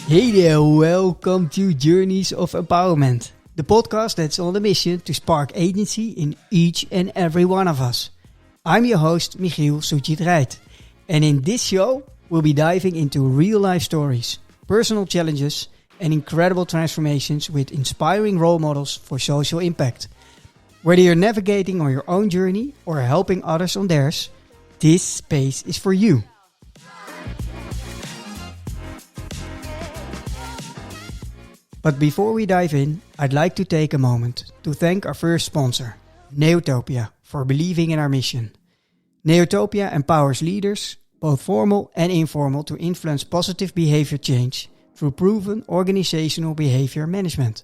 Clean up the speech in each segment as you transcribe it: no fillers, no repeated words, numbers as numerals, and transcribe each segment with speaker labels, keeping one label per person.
Speaker 1: Hey there, welcome to Journeys of Empowerment, the podcast that's on a mission to spark agency in each and every one of us. I'm your host, Michiel Soetjiet-Rijt, and in this show, we'll be diving into real-life stories, personal challenges, and incredible transformations with inspiring role models for social impact. Whether you're navigating on your own journey or helping others on theirs, this space is for you. But before we dive in, I'd like to take a moment to thank our first sponsor, Neotopia, for believing in our mission. Neotopia empowers leaders, both formal and informal, to influence positive behavior change through proven organizational behavior management.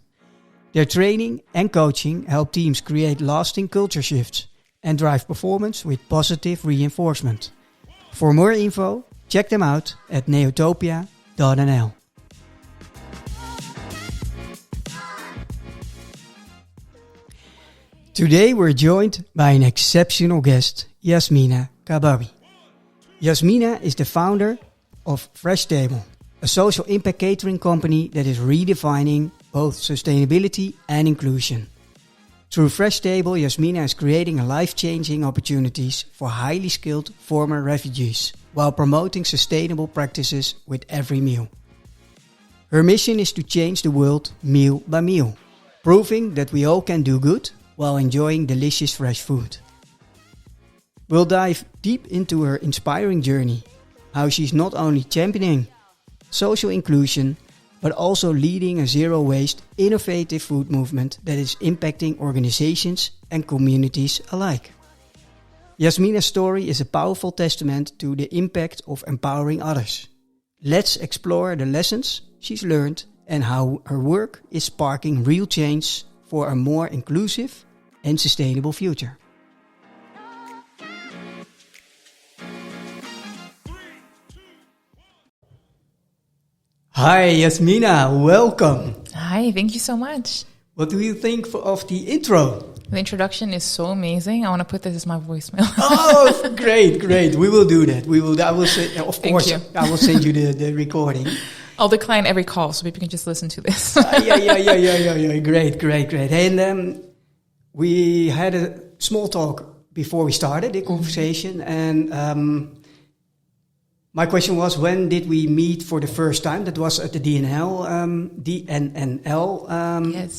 Speaker 1: Their training and coaching help teams create lasting culture shifts and drive performance with positive reinforcement. For more info, check them out at neotopia.nl. Today we're joined by an exceptional guest, Yasmina Khababi. Yasmina is the founder of Freshtable, a social impact catering company that is redefining both sustainability and inclusion. Through Freshtable, Yasmina is creating life-changing opportunities for highly skilled former refugees while promoting sustainable practices with every meal. Her mission is to change the world meal by meal, proving that we all can do good while enjoying delicious fresh food. We'll dive deep into her inspiring journey, how she's not only championing social inclusion, but also leading a zero-waste, innovative food movement that is impacting organizations and communities alike. Yasmina's story is a powerful testament to the impact of empowering others. Let's explore the lessons she's learned and how her work is sparking real change for a more inclusive and sustainable future. Hi Yasmina, welcome.
Speaker 2: Hi, thank you so much.
Speaker 1: What do you think of the intro?
Speaker 2: The introduction is so amazing. I want to put this as my voicemail.
Speaker 1: Oh, great. We will do that. I will say, of course, I will send you the recording.
Speaker 2: I'll decline every call so people can just listen to this.
Speaker 1: Yeah. Great. And we had a small talk before we started the conversation. And my question was, when did we meet for the first time? That was at the DNNL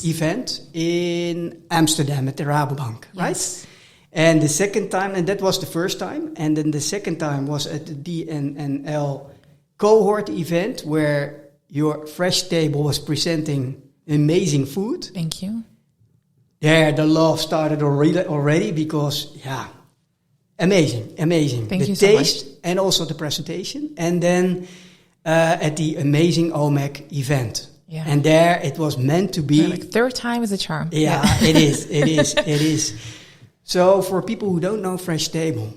Speaker 1: event in Amsterdam at the Rabobank, right?
Speaker 2: Yes.
Speaker 1: And the second time, and that was the first time. And then the second time was at the DNNL cohort event where your Freshtable was presenting amazing food.
Speaker 2: Thank you.
Speaker 1: There, the love started already because, amazing.
Speaker 2: Thank you
Speaker 1: the
Speaker 2: so
Speaker 1: taste
Speaker 2: much.
Speaker 1: And also the presentation. And then at the amazing OMAC event.
Speaker 2: Yeah.
Speaker 1: And there it was meant to be.
Speaker 2: Like third time is a charm.
Speaker 1: Yeah. It is. So for people who don't know Freshtable,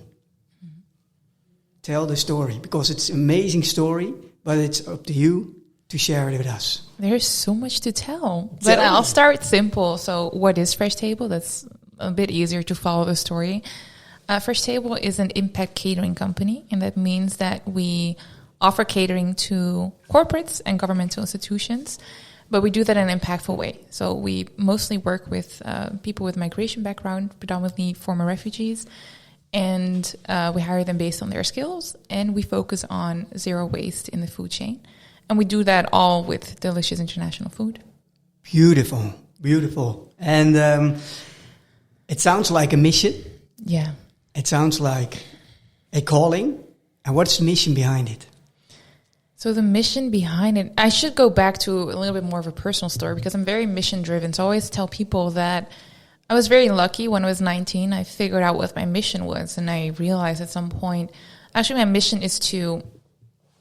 Speaker 1: tell the story, because it's an amazing story, but it's up to you to share it with us.
Speaker 2: There's so much to tell. But I'll start simple. So what is Freshtable? That's a bit easier to follow the story. Freshtable is an impact catering company, and that means that we offer catering to corporates and governmental institutions, but we do that in an impactful way. So we mostly work with people with migration background, predominantly former refugees, and we hire them based on their skills, and we focus on zero waste in the food chain. And we do that all with delicious international food.
Speaker 1: Beautiful. And it sounds like a mission.
Speaker 2: Yeah.
Speaker 1: It sounds like a calling. And what's the mission behind it?
Speaker 2: So the mission behind it, I should go back to a little bit more of a personal story because I'm very mission driven. So I always tell people that I was very lucky when I was 19. I figured out what my mission was, and I realized at some point, actually my mission is to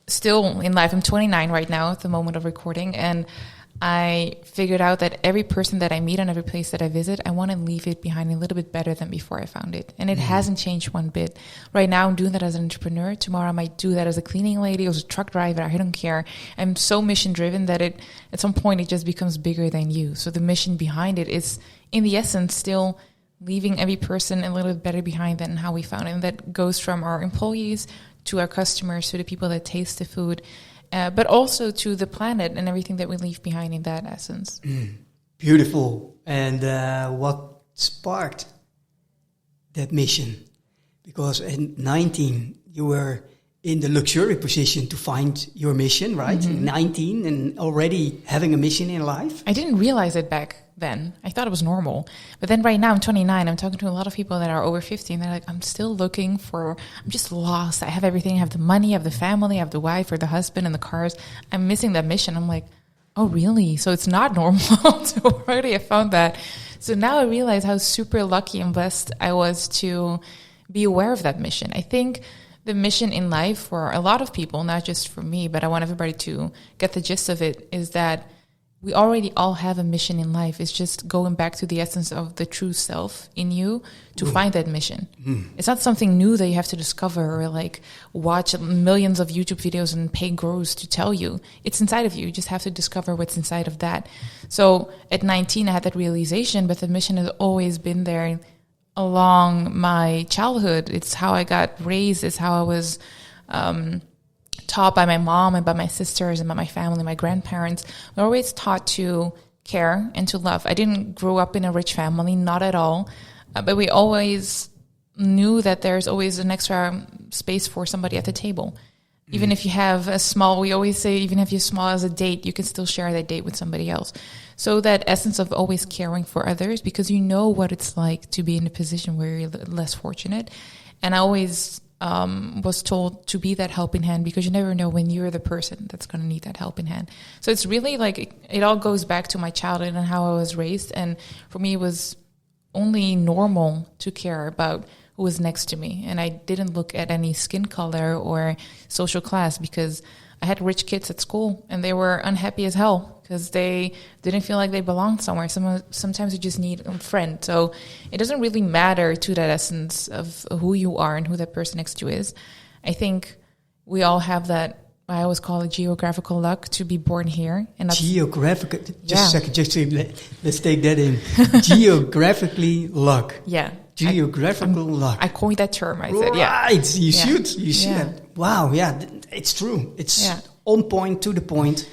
Speaker 2: still in life. I'm 29 right now at the moment of recording, and I figured out that every person that I meet and every place that I visit, I want to leave it behind a little bit better than before I found it. And it hasn't changed one bit. Right now, I'm doing that as an entrepreneur. Tomorrow, I might do that as a cleaning lady or as a truck driver. I don't care. I'm so mission driven that at some point, it just becomes bigger than you. So the mission behind it is, in the essence, still leaving every person a little bit better behind than how we found it. And that goes from our employees to our customers, to the people that taste the food. but also to the planet and everything that we leave behind in that essence.
Speaker 1: Beautiful. And what sparked that mission? Because at 19, you were in the luxury position to find your mission, right? 19 and already having a mission in life.
Speaker 2: I didn't realize it back then. I thought it was normal. But then right now I'm 29. I'm talking to a lot of people that are over 50 and they're like, I'm still looking for, I'm just lost. I have everything. I have the money, I have the family, I have the wife or the husband and the cars. I'm missing that mission. I'm like, oh, really? So it's not normal to already have found that. So now I realize how super lucky and blessed I was to be aware of that mission. I think the mission in life for a lot of people, not just for me, but I want everybody to get the gist of it, is that we already all have a mission in life. It's just going back to the essence of the true self in you to find that mission. It's not something new that you have to discover or like watch millions of YouTube videos and pay gurus to tell you. It's inside of you. You just have to discover what's inside of that. So at 19, I had that realization, but the mission has always been there along my childhood. It's how I got raised. It's how I was taught by my mom and by my sisters and by my family, my grandparents. We're always taught to care and to love. I didn't grow up in a rich family, not at all. But we always knew that there's always an extra space for somebody at the table. Even if you have a small, we always say, even if you're small as a date, you can still share that date with somebody else. So that essence of always caring for others, because you know what it's like to be in a position where you're less fortunate. And I always was told to be that helping hand, because you never know when you're the person that's going to need that helping hand. So it's really like, it all goes back to my childhood and how I was raised. And for me, it was only normal to care about who was next to me. And I didn't look at any skin color or social class, because I had rich kids at school and they were unhappy as hell because they didn't feel like they belonged somewhere. Sometimes you just need a friend. So it doesn't really matter to that essence of who you are and who that person next to you is. I think we all have that, I always call it geographical luck, to be born here. And that's,
Speaker 1: geographical, just a second, let's take that in. Geographically luck.
Speaker 2: Yeah.
Speaker 1: Geographical luck.
Speaker 2: I coined that term. I said, yeah.
Speaker 1: Right, you should that. Wow, yeah, it's true. It's on point, to the point.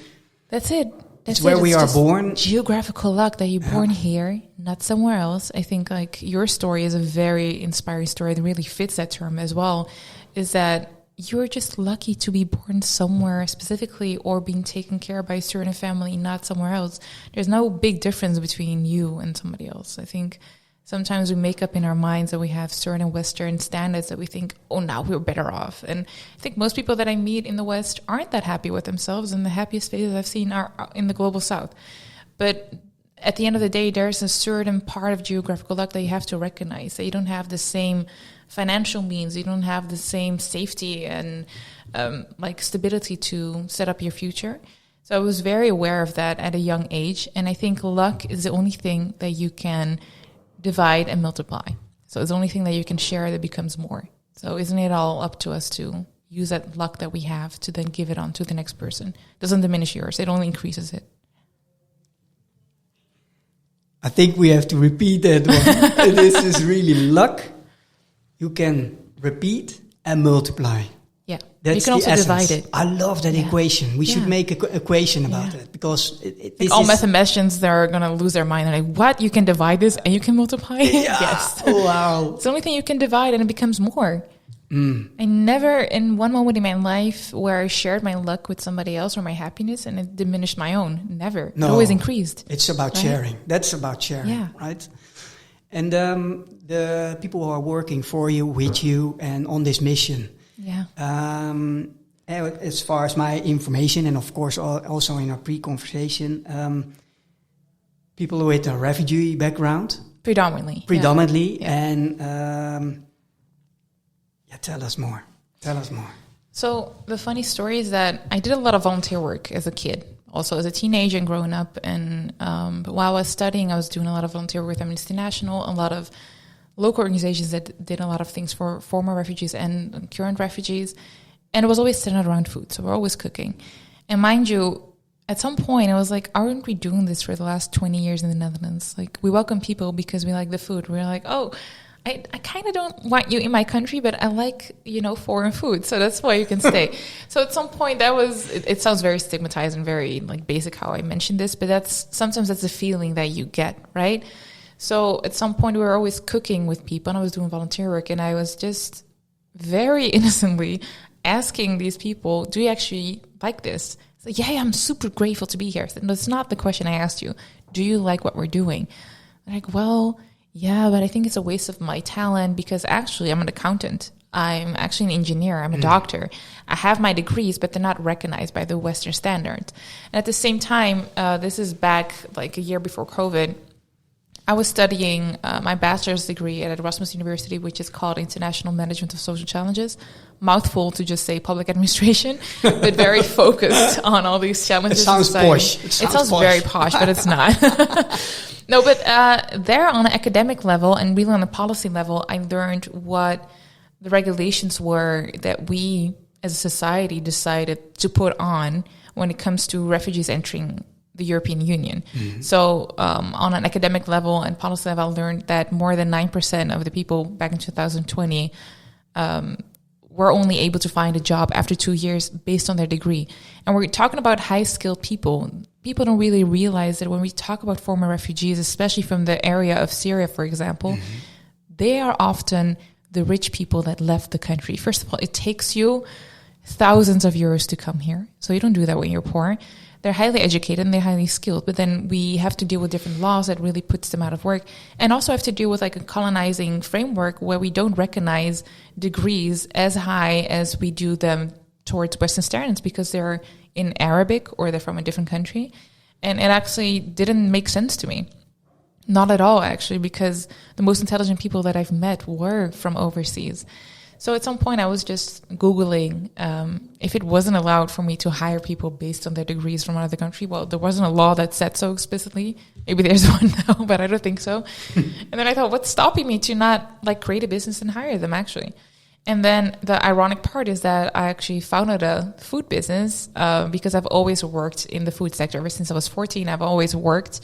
Speaker 2: That's it. That's
Speaker 1: it's where we are born.
Speaker 2: Geographical luck that you're born here, not somewhere else. I think like your story is a very inspiring story that really fits that term as well, is that you're just lucky to be born somewhere specifically or being taken care of by a certain family, not somewhere else. There's no big difference between you and somebody else. I think sometimes we make up in our minds that we have certain Western standards that we think, oh, now we're better off. And I think most people that I meet in the West aren't that happy with themselves, and the happiest faces I've seen are in the global South. But at the end of the day, there's a certain part of geographical luck that you have to recognize, that you don't have the same financial means, you don't have the same safety and like stability to set up your future. So I was very aware of that at a young age. And I think luck is the only thing that you can divide and multiply. So it's the only thing that you can share that becomes more. So isn't it all up to us to use that luck that we have to then give it on to the next person? Doesn't diminish yours, it only increases it.
Speaker 1: I think we have to repeat that one. This is really luck. You can repeat and multiply.
Speaker 2: Yeah,
Speaker 1: that's
Speaker 2: you can also
Speaker 1: essence.
Speaker 2: Divide it.
Speaker 1: I love that equation. We should make an equation about it, because
Speaker 2: all mathematicians, they're going to lose their mind. They're like, what? You can divide this and you can multiply it?
Speaker 1: Yeah.
Speaker 2: Yes.
Speaker 1: Oh, wow.
Speaker 2: It's the only thing you can divide and it becomes more. I never, in one moment in my life where I shared my luck with somebody else or my happiness and it diminished my own. Never.
Speaker 1: No,
Speaker 2: it always increased.
Speaker 1: It's about sharing. That's about sharing, right? And the people who are working for you, with you, and on this mission.
Speaker 2: Yeah.
Speaker 1: As far as my information, and of course also in our pre-conversation, people with a refugee background.
Speaker 2: Predominantly.
Speaker 1: And tell us more.
Speaker 2: So the funny story is that I did a lot of volunteer work as a kid, also as a teenager and growing up. And but while I was studying, I was doing a lot of volunteer work with Amnesty International, a lot of local organizations that did a lot of things for former refugees and current refugees. And it was always centered around food. So we're always cooking. And mind you, at some point I was like, aren't we doing this for the last 20 years in the Netherlands? Like, we welcome people because we like the food. We're like, oh, I kind of don't want you in my country, but I like, foreign food. So that's why you can stay. So at some point it sounds very stigmatized and very like basic how I mentioned this, but sometimes that's a feeling that you get, right? So at some point we were always cooking with people and I was doing volunteer work and I was just very innocently asking these people, do you actually like this? It's like, yeah, I'm super grateful to be here. So that's not the question I asked you. Do you like what we're doing? I'm like, well, yeah, but I think it's a waste of my talent because actually I'm an accountant. I'm actually an engineer. I'm a doctor. I have my degrees, but they're not recognized by the Western standards. And at the same time, this is back like a year before COVID, I was studying my bachelor's degree at Erasmus University, which is called International Management of Social Challenges. Mouthful to just say public administration, but very focused on all these challenges.
Speaker 1: It sounds posh.
Speaker 2: It sounds very posh, but it's not. No, but there on an academic level and really on a policy level, I learned what the regulations were that we as a society decided to put on when it comes to refugees entering the European Union. Mm-hmm. So on an academic level and policy level, I learned that more than 9% of the people back in 2020 were only able to find a job after 2 years based on their degree. And we're talking about high-skilled people. People don't really realize that when we talk about former refugees, especially from the area of Syria, for example, they are often the rich people that left the country. First of all, it takes you thousands of euros to come here. So you don't do that when you're poor. They're highly educated and they're highly skilled, but then we have to deal with different laws that really puts them out of work, and also have to deal with like a colonizing framework where we don't recognize degrees as high as we do them towards Western standards because they're in Arabic or they're from a different country. And it actually didn't make sense to me. Not at all, actually, because the most intelligent people that I've met were from overseas. So at some point I was just Googling if it wasn't allowed for me to hire people based on their degrees from another country. Well, there wasn't a law that said so explicitly. Maybe there's one now, but I don't think so. And then I thought, what's stopping me to not like create a business and hire them actually? And then the ironic part is that I actually founded a food business because I've always worked in the food sector. Ever since I was 14, I've always worked.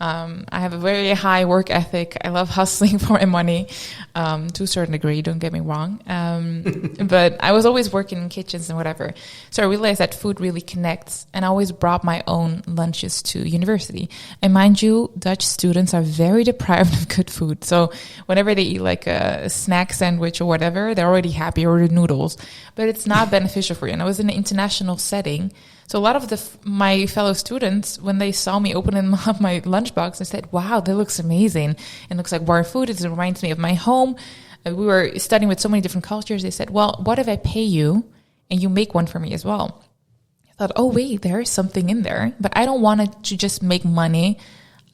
Speaker 2: I have a very high work ethic. I love hustling for my money to a certain degree, don't get me wrong. But I was always working in kitchens and whatever. So I realized that food really connects, and I always brought my own lunches to university. And mind you, Dutch students are very deprived of good food. So whenever they eat like a snack sandwich or whatever, they're already happy, or the noodles. But it's not beneficial for you. And I was in an international setting. So a lot of my fellow students, when they saw me opening up my lunchbox, they said, wow, that looks amazing. It looks like warm food. It reminds me of my home. We were studying with so many different cultures. They said, well, what if I pay you and you make one for me as well? I thought, oh, wait, there is something in there. But I don't want to just make money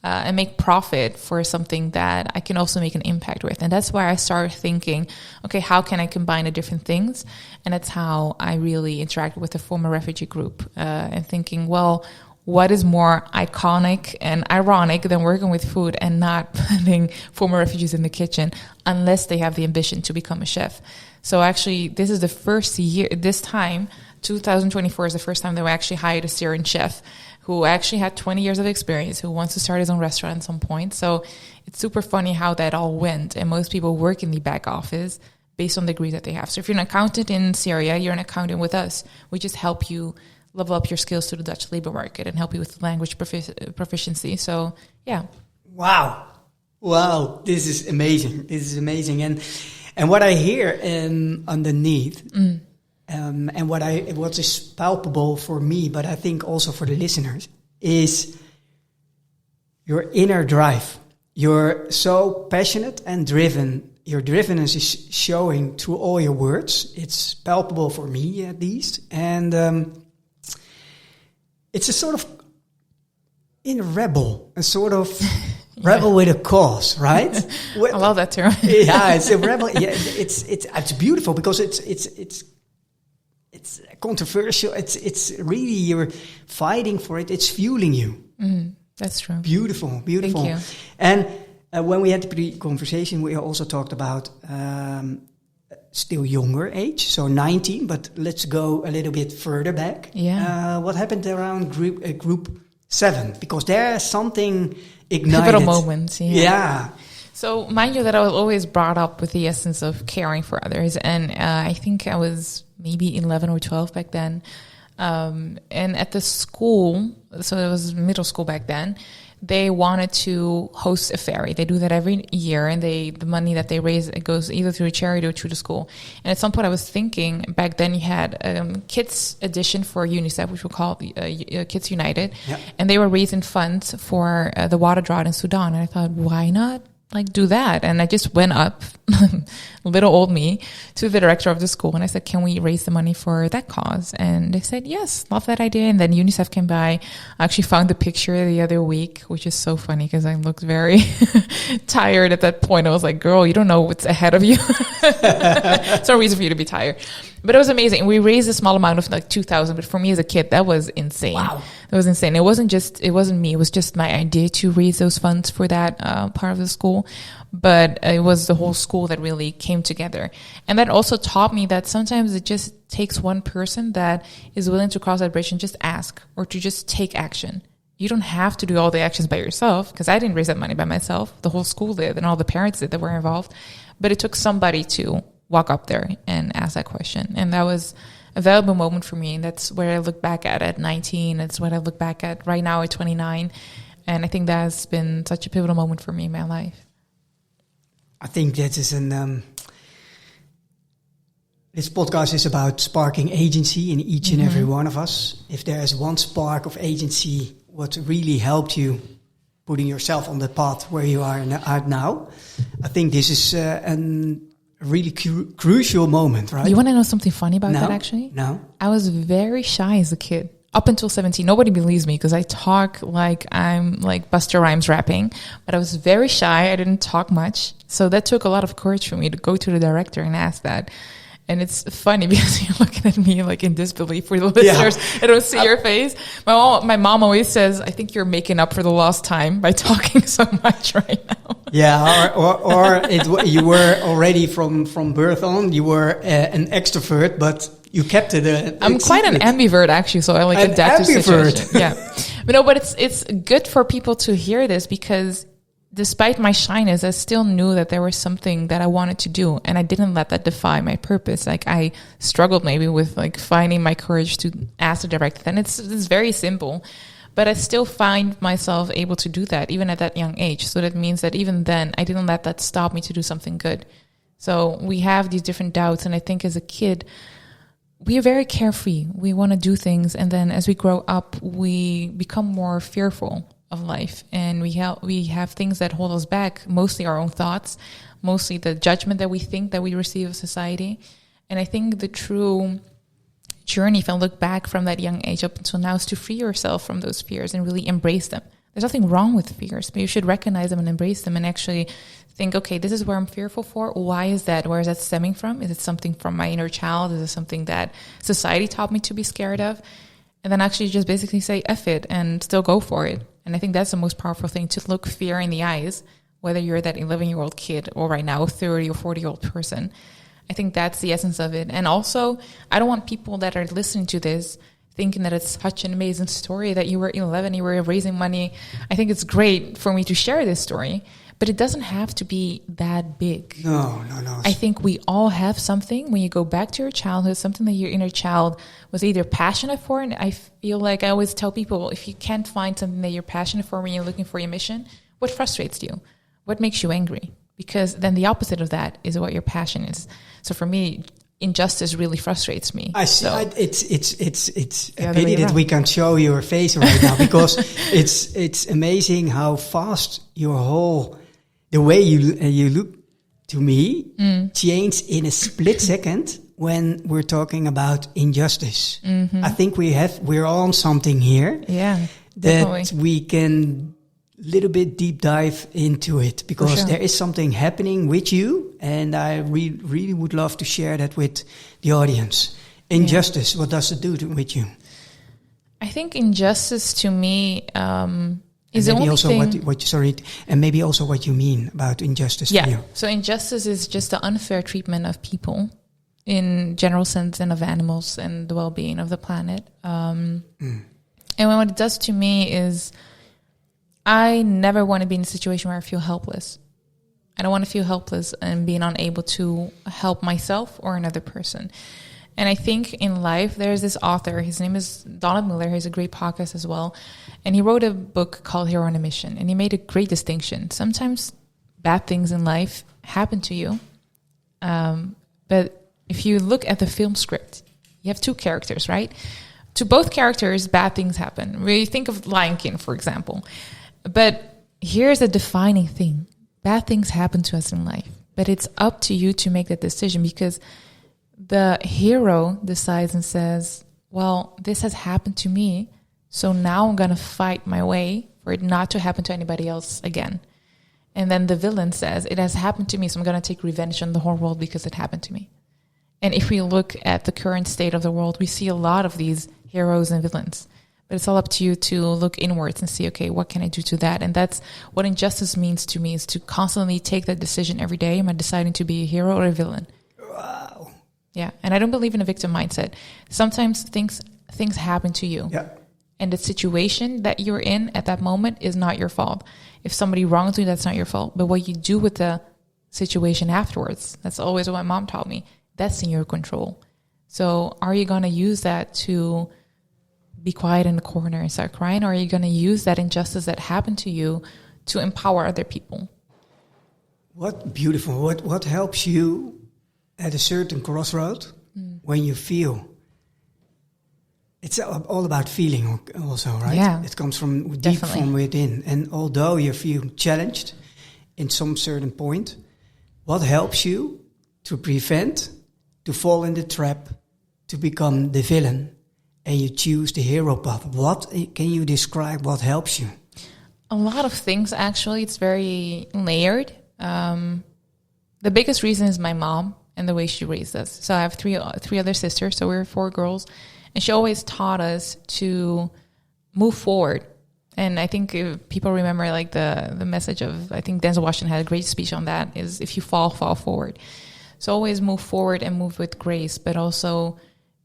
Speaker 2: and make profit for something that I can also make an impact with. And that's why I started thinking, okay, how can I combine the different things? And that's how I really interacted with the former refugee group and thinking, well, what is more iconic and ironic than working with food and not putting former refugees in the kitchen unless they have the ambition to become a chef? So actually, this is the first year, this time, 2024 is the first time that we actually hired a Syrian chef who actually had 20 years of experience, who wants to start his own restaurant at some point. So it's super funny how that all went. And most people work in the back office based on the degree that they have. So if you're an accountant in Syria, you're an accountant with us. We just help you level up your skills to the Dutch labor market and help you with language proficiency. So, yeah. Wow.
Speaker 1: This is amazing. And what I hear underneath... and what is palpable for me, but I think also for the listeners, is your inner drive. You're so passionate and driven. Your drivenness is showing through all your words. It's palpable for me, at least. And it's a sort of inner rebel, a sort of rebel with a cause, right?
Speaker 2: I love that term.
Speaker 1: Yeah, it's a rebel. Yeah, it's beautiful because it's controversial. It's really, you're fighting for it. It's fueling you.
Speaker 2: That's true.
Speaker 1: Beautiful.
Speaker 2: Thank you.
Speaker 1: And when we had the pre-conversation, we also talked about still younger age, so 19. But let's go a little bit further back.
Speaker 2: Yeah.
Speaker 1: What happened around group 7? Because there's something ignited.
Speaker 2: Pivotal moments. Yeah. So mind you that I was always brought up with the essence of caring for others. And I think I was maybe 11 or 12 back then. And at the school, so it was middle school back then, they wanted to host a ferry. They do that every year, and the money that they raise, it goes either through a charity or through the school. And at some point I was thinking, back then you had kids edition for UNICEF, which we call Kids United. Yep. And they were raising funds for the water drought in Sudan. And I thought, why not do that? And I just went up, little old me, to the director of the school, and I said, can we raise the money for that cause? And they said, yes, love that idea. And then UNICEF came by. I actually found the picture the other week, which is so funny because I looked very tired at that point. I was like, girl, you don't know what's ahead of you. It's no reason for you to be tired. But it was amazing. We raised a small amount of like 2,000, but for me as a kid, that was insane. Wow. That was insane. It wasn't me. It was just my idea to raise those funds for that part of the school. But it was the whole school that really came together. And that also taught me that sometimes it just takes one person that is willing to cross that bridge and just ask, or to just take action. You don't have to do all the actions by yourself, because I didn't raise that money by myself. The whole school did, and all the parents did that were involved. But it took somebody to walk up there and ask that question. And that was a valuable moment for me. And that's where I look back at 19. That's what I look back at right now at 29. And I think that has been such a pivotal moment for me in my life.
Speaker 1: I think that is this podcast is about sparking agency in each and every one of us. If there is one spark of agency, what really helped you putting yourself on the path where you are now, I think this is a really crucial moment, right?
Speaker 2: You want to know something funny about that, actually?
Speaker 1: No.
Speaker 2: I was very shy as a kid. Up until 17, nobody believes me because I talk like I'm like Busta Rhymes rapping, but I was very shy. I didn't talk much. So that took a lot of courage for me to go to the director and ask that. And it's funny because you're looking at me like in disbelief for the listeners. I don't see your face. My mom always says, I think you're making up for the lost time by talking so much right now.
Speaker 1: Yeah, you were already from birth on, you were an extrovert, but you kept it.
Speaker 2: I'm quite an ambivert, actually, so I like adapt to situations. Yeah, but it's good for people to hear this, because despite my shyness, I still knew that there was something that I wanted to do, and I didn't let that define my purpose. Like, I struggled maybe with like finding my courage to ask the director, and it's very simple, but I still find myself able to do that even at that young age. So that means that even then, I didn't let that stop me to do something good. So we have these different doubts, and I think as a kid, we are very carefree. We want to do things, and then as we grow up, we become more fearful of life, and we have things that hold us back, mostly our own thoughts, mostly the judgment that we think that we receive of society. And I think the true journey, if I look back from that young age up until now, is to free yourself from those fears and really embrace them. There's nothing wrong with fears, but you should recognize them and embrace them and actually think, okay, this is where I'm fearful for. Why is that? Where is that stemming from? Is it something from my inner child? Is it something that society taught me to be scared of? And then actually just basically say, F it, and still go for it. And I think that's the most powerful thing, to look fear in the eyes, whether you're that 11-year-old kid or right now a 30 or 40-year-old person. I think that's the essence of it. And also, I don't want people that are listening to this thinking that it's such an amazing story that you were 11, you were raising money. I think it's great for me to share this story, but it doesn't have to be that big.
Speaker 1: No.
Speaker 2: I think we all have something. When you go back to your childhood, something that your inner child was either passionate for. And I feel like I always tell people, if you can't find something that you're passionate for when you're looking for your mission, what frustrates you? What makes you angry? Because then the opposite of that is what your passion is. So for me, injustice really frustrates me.
Speaker 1: I see. It's a pity that we can't show your face right now, because it's amazing how fast the way you look to me changed in a split second when we're talking about injustice. I think we're on something here.
Speaker 2: Yeah,
Speaker 1: that
Speaker 2: definitely.
Speaker 1: We can little bit deep dive into it, because there is something happening with you, and I really would love to share that with the audience. Injustice, what does it do with you?
Speaker 2: I think injustice to me is the only
Speaker 1: also
Speaker 2: thing.
Speaker 1: And maybe also what you mean about injustice for you. So
Speaker 2: injustice is just the unfair treatment of people in general sense, and of animals and the well-being of the planet. And what it does to me is, I never want to be in a situation where I feel helpless. I don't want to feel helpless and being unable to help myself or another person. And I think in life, there's this author, his name is Donald Miller. He has a great podcast as well. And he wrote a book called Hero on a Mission. And he made a great distinction. Sometimes bad things in life happen to you. But if you look at the film script, you have two characters, right? To both characters, bad things happen. We think of Lion King, for example. But here's a defining thing. Bad things happen to us in life. But it's up to you to make that decision, because the hero decides and says, well, this has happened to me, so now I'm going to fight my way for it not to happen to anybody else again. And then the villain says, it has happened to me, so I'm going to take revenge on the whole world because it happened to me. And if we look at the current state of the world, we see a lot of these heroes and villains. But it's all up to you to look inwards and see, okay, what can I do to that? And that's what injustice means to me, is to constantly take that decision every day. Am I deciding to be a hero or a villain?
Speaker 1: Wow.
Speaker 2: Yeah. And I don't believe in a victim mindset. Sometimes things happen to you.
Speaker 1: Yeah.
Speaker 2: And the situation that you're in at that moment is not your fault. If somebody wrongs you, that's not your fault. But what you do with the situation afterwards, that's always what my mom taught me. That's in your control. So are you going to use that to be quiet in the corner and start crying? Or are you going to use that injustice that happened to you to empower other people?
Speaker 1: What beautiful. What helps you at a certain crossroad when you feel? It's all about feeling also, right?
Speaker 2: Yeah,
Speaker 1: it comes from deep
Speaker 2: definitely.
Speaker 1: from within. And although you feel challenged in some certain point, what helps you to prevent, to fall in the trap, to become the villain, and you choose the hero path? What can you describe? What helps you?
Speaker 2: A lot of things, actually. It's very layered. The biggest reason is my mom and the way she raised us. So I have three other sisters, so we're 4 girls. And she always taught us to move forward. And I think if people remember like the message of, I think Denzel Washington had a great speech on that, is if you fall forward. So always move forward and move with grace, but also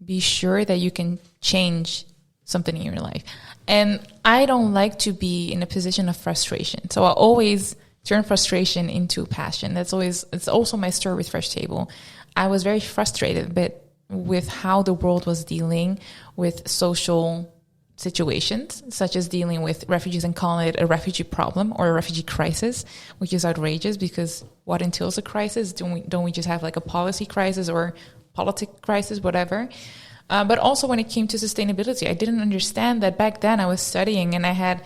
Speaker 2: be sure that you can change something in your life. And I don't like to be in a position of frustration. So I always turn frustration into passion. It's also my story with Freshtable. I was very frustrated, but with how the world was dealing with social situations, such as dealing with refugees and calling it a refugee problem or a refugee crisis, which is outrageous, because what entails a crisis? Don't we just have like a policy crisis or politic crisis, whatever? But also when it came to sustainability, I didn't understand that back then. I was studying and I had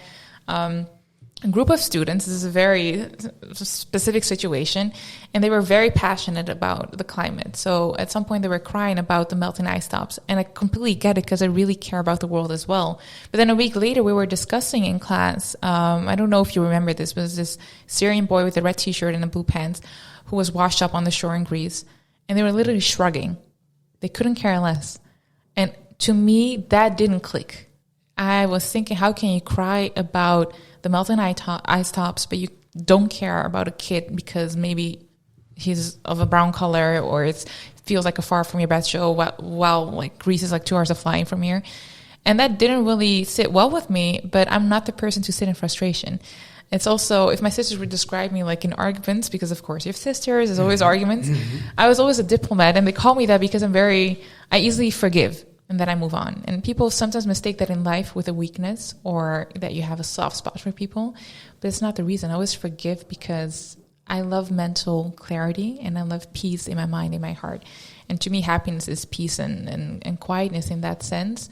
Speaker 2: a group of students. This is a very specific situation, and they were very passionate about the climate. So at some point they were crying about the melting ice tops, and I completely get it because I really care about the world as well. But then a week later we were discussing in class, I don't know if you remember this, but it was this Syrian boy with a red t-shirt and a blue pants who was washed up on the shore in Greece, and they were literally shrugging. They couldn't care less. And to me, that didn't click. I was thinking, how can you cry about the melting ice tops, but you don't care about a kid because maybe he's of a brown color, or it feels like a far from your best show while like Greece is like 2 hours of flying from here. And that didn't really sit well with me, but I'm not the person to sit in frustration. It's also, if my sisters would describe me like in arguments, because of course you have sisters, there's always arguments. I was always a diplomat, and they call me that because I easily forgive. And then I move on. And people sometimes mistake that in life with a weakness, or that you have a soft spot for people. But it's not the reason. I always forgive because I love mental clarity and I love peace in my mind, in my heart. And to me, happiness is peace and quietness in that sense.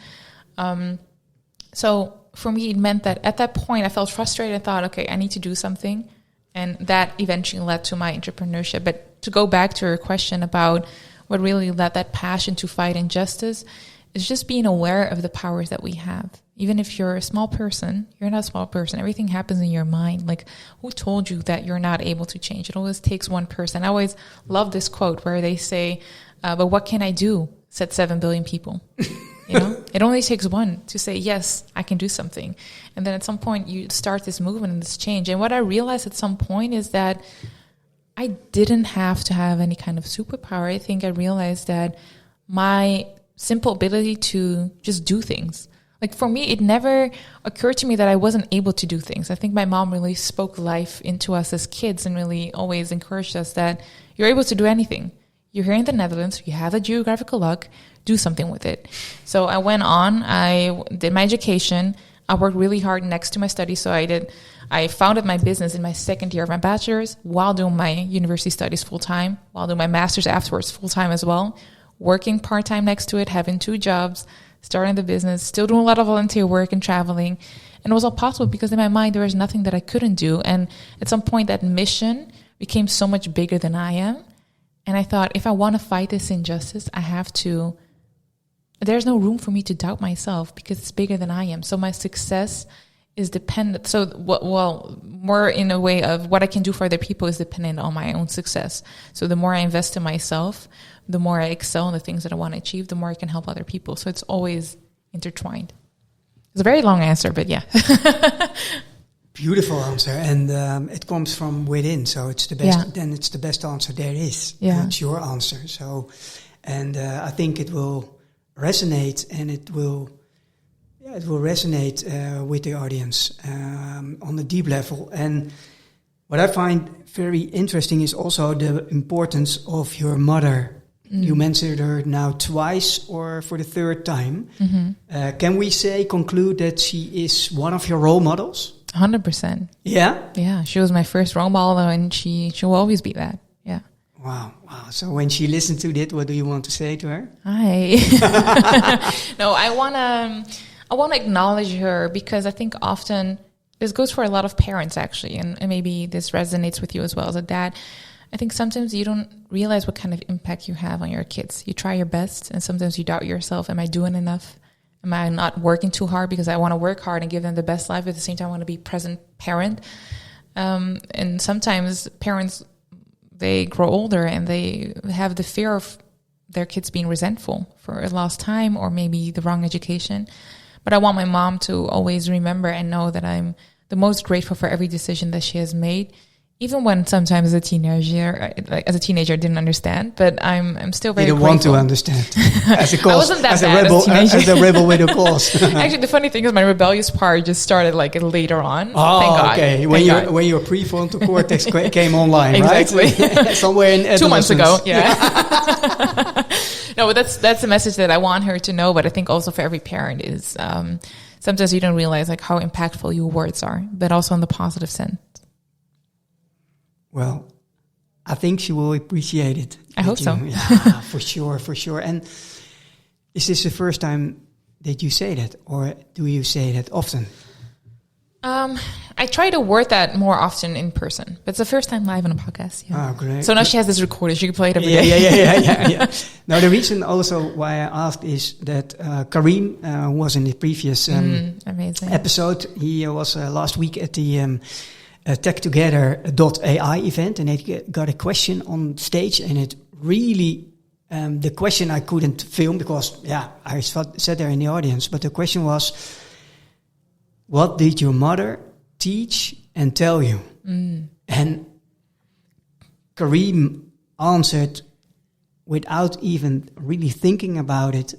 Speaker 2: So for me, it meant that at that point, I felt frustrated and thought, okay, I need to do something. And that eventually led to my entrepreneurship. But to go back to your question about what really led that passion to fight injustice, it's just being aware of the powers that we have. Even if you're a small person, you're not a small person. Everything happens in your mind. Like, who told you that you're not able to change? It always takes one person. I always love this quote where they say, but what can I do? Said 7 billion people. You know, it only takes one to say, yes, I can do something. And then at some point you start this movement and this change. And what I realized at some point is that I didn't have to have any kind of superpower. I think I realized that my simple ability to just do things, Like for me, it never occurred to me that I wasn't able to do things. I think my mom really spoke life into us as kids and really always encouraged us that you're able to do anything. You're here in the Netherlands. You have the geographical luck. Do something with it. So I went on. I did my education. I worked really hard next to my studies. So I founded my business in my second year of my bachelor's while doing my university studies full time, while doing my master's afterwards full time as well, working part time next to it, having 2 jobs, starting the business, still doing a lot of volunteer work and traveling. And it was all possible because in my mind, there was nothing that I couldn't do. And at some point, that mission became so much bigger than I am. And I thought, if I want to fight this injustice, there's no room for me to doubt myself because it's bigger than I am. So my success is dependent. So, more in a way of what I can do for other people is dependent on my own success. So the more I invest in myself, the more I excel in the things that I want to achieve, the more I can help other people. So it's always intertwined. It's a very long answer, but yeah.
Speaker 1: Beautiful answer. And it comes from within. So it's the best, then it's the best answer there is.
Speaker 2: Yeah.
Speaker 1: It's your answer. So, and I think it will resonate, and it will resonate with the audience on a deep level. And what I find very interesting is also the importance of your mother. You mentioned her now twice or for the 3rd time. Can we conclude that she is one of your role models?
Speaker 2: 100%.
Speaker 1: Yeah?
Speaker 2: Yeah, she was my first role model, and she will always be that. Yeah.
Speaker 1: Wow. So when she listens to it, what do you want to say to her?
Speaker 2: Hi. No, I want to acknowledge her because I think often this goes for a lot of parents actually, and maybe this resonates with you as well as a dad. I think sometimes you don't realize what kind of impact you have on your kids. You try your best, and sometimes you doubt yourself. Am I doing enough? Am I not working too hard because I want to work hard and give them the best life, but at the same time I want to be a present parent? And sometimes parents, they grow older and they have the fear of their kids being resentful for a lost time or maybe the wrong education. But I want my mom to always remember and know that I'm the most grateful for every decision that she has made, even when sometimes as a teenager, I didn't understand, but I'm still very grateful.
Speaker 1: Want to understand. As a cause,
Speaker 2: I wasn't that
Speaker 1: as
Speaker 2: bad
Speaker 1: a rebel,
Speaker 2: as a
Speaker 1: rebel with a cause.
Speaker 2: Actually, the funny thing is my rebellious part just started like later on.
Speaker 1: Oh,
Speaker 2: Thank God.
Speaker 1: Okay. When your prefrontal cortex came online,
Speaker 2: exactly.
Speaker 1: Right? Somewhere in
Speaker 2: 2 months ago. Yeah. No, but that's the message that I want her to know. But I think also for every parent is sometimes you don't realize like how impactful your words are, but also in the positive sense.
Speaker 1: Well, I think she will appreciate it.
Speaker 2: I hope so.
Speaker 1: Yeah, for sure. And is this the first time that you say that, or do you say that often?
Speaker 2: I try to word that more often in person, but it's the first time live on a podcast. Yeah.
Speaker 1: Oh, great.
Speaker 2: So now she has this recorded. She can play it every day.
Speaker 1: Yeah. Now, the reason also why I asked is that Kareem was in the previous
Speaker 2: amazing
Speaker 1: episode. He was last week at the techtogether.ai event, and he got a question on stage, and it really, the question I couldn't film because, I sat there in the audience, but the question was, what did your mother teach and tell you? And Kareem answered without even really thinking about it.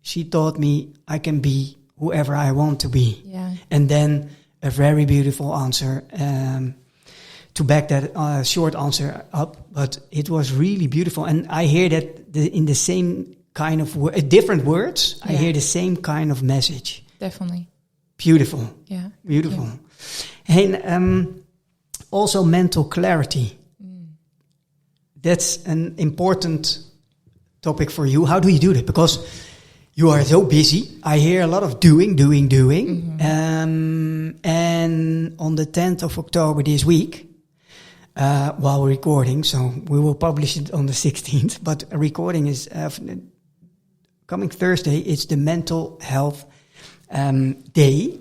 Speaker 1: She taught me I can be whoever I want to be.
Speaker 2: Yeah.
Speaker 1: And then a very beautiful answer to back that short answer up. But it was really beautiful. And I hear that in the same kind of different words, I hear the same kind of message.
Speaker 2: Definitely.
Speaker 1: Beautiful.
Speaker 2: Yeah.
Speaker 1: Beautiful.
Speaker 2: Yeah.
Speaker 1: And also mental clarity. That's an important topic for you. How do you do that? Because you are so busy. I hear a lot of doing. Mm-hmm. And on the 10th of October this week, while recording, so we will publish it on the 16th, but a recording is coming Thursday. It's the Mental Health Day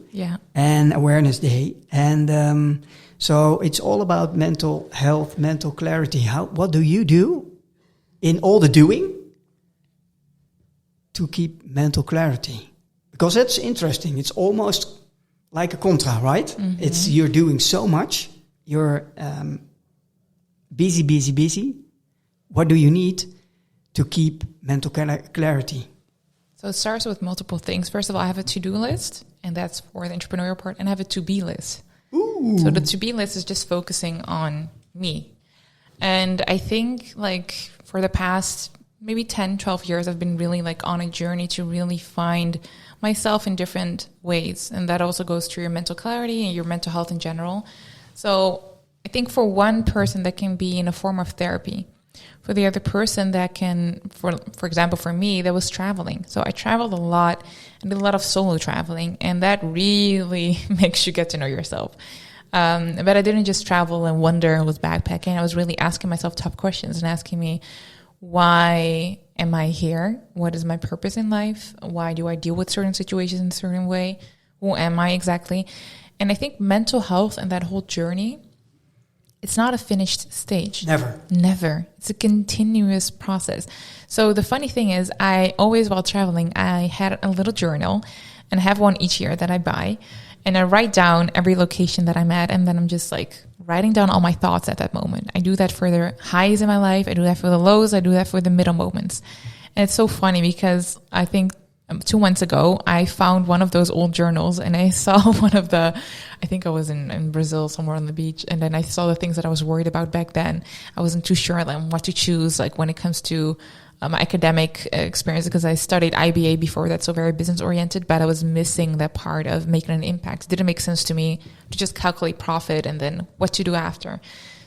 Speaker 1: and Awareness Day. And so it's all about mental health, mental clarity. What do you do in all the doing to keep mental clarity? Because that's interesting. It's almost like a contra, right? Mm-hmm. It's you're doing so much. You're busy. What do you need to keep mental clarity?
Speaker 2: So it starts with multiple things. First of all, I have a to-do list, and that's for the entrepreneurial part, and I have a to-be list.
Speaker 1: Ooh.
Speaker 2: So the to-be list is just focusing on me. And I think like for the past maybe 10, 12 years, I've been really like on a journey to really find myself in different ways. And that also goes to your mental clarity and your mental health in general. So I think for one person that can be in a form of therapy. For the other person that can, for example, for me, that was traveling. So I traveled a lot and did a lot of solo traveling, and that really makes you get to know yourself. But I didn't just travel and wander and was backpacking. I was really asking myself tough questions and asking me, why am I here? What is my purpose in life? Why do I deal with certain situations in a certain way? Who am I exactly? And I think mental health and that whole journey, it's not a finished stage. Never. It's a continuous process. So the funny thing is, I always, while traveling, I had a little journal, and I have one each year that I buy, and I write down every location that I'm at, and then I'm just like writing down all my thoughts at that moment. I do that for the highs in my life. I do that for the lows. I do that for the middle moments. And it's so funny because I think 2 months ago, I found one of those old journals, and I saw I think I was in Brazil somewhere on the beach. And then I saw the things that I was worried about back then. I wasn't too sure like what to choose, like when it comes to my academic experience, because I studied IBA before that, so very business oriented, but I was missing that part of making an impact. It didn't make sense to me to just calculate profit and then what to do after.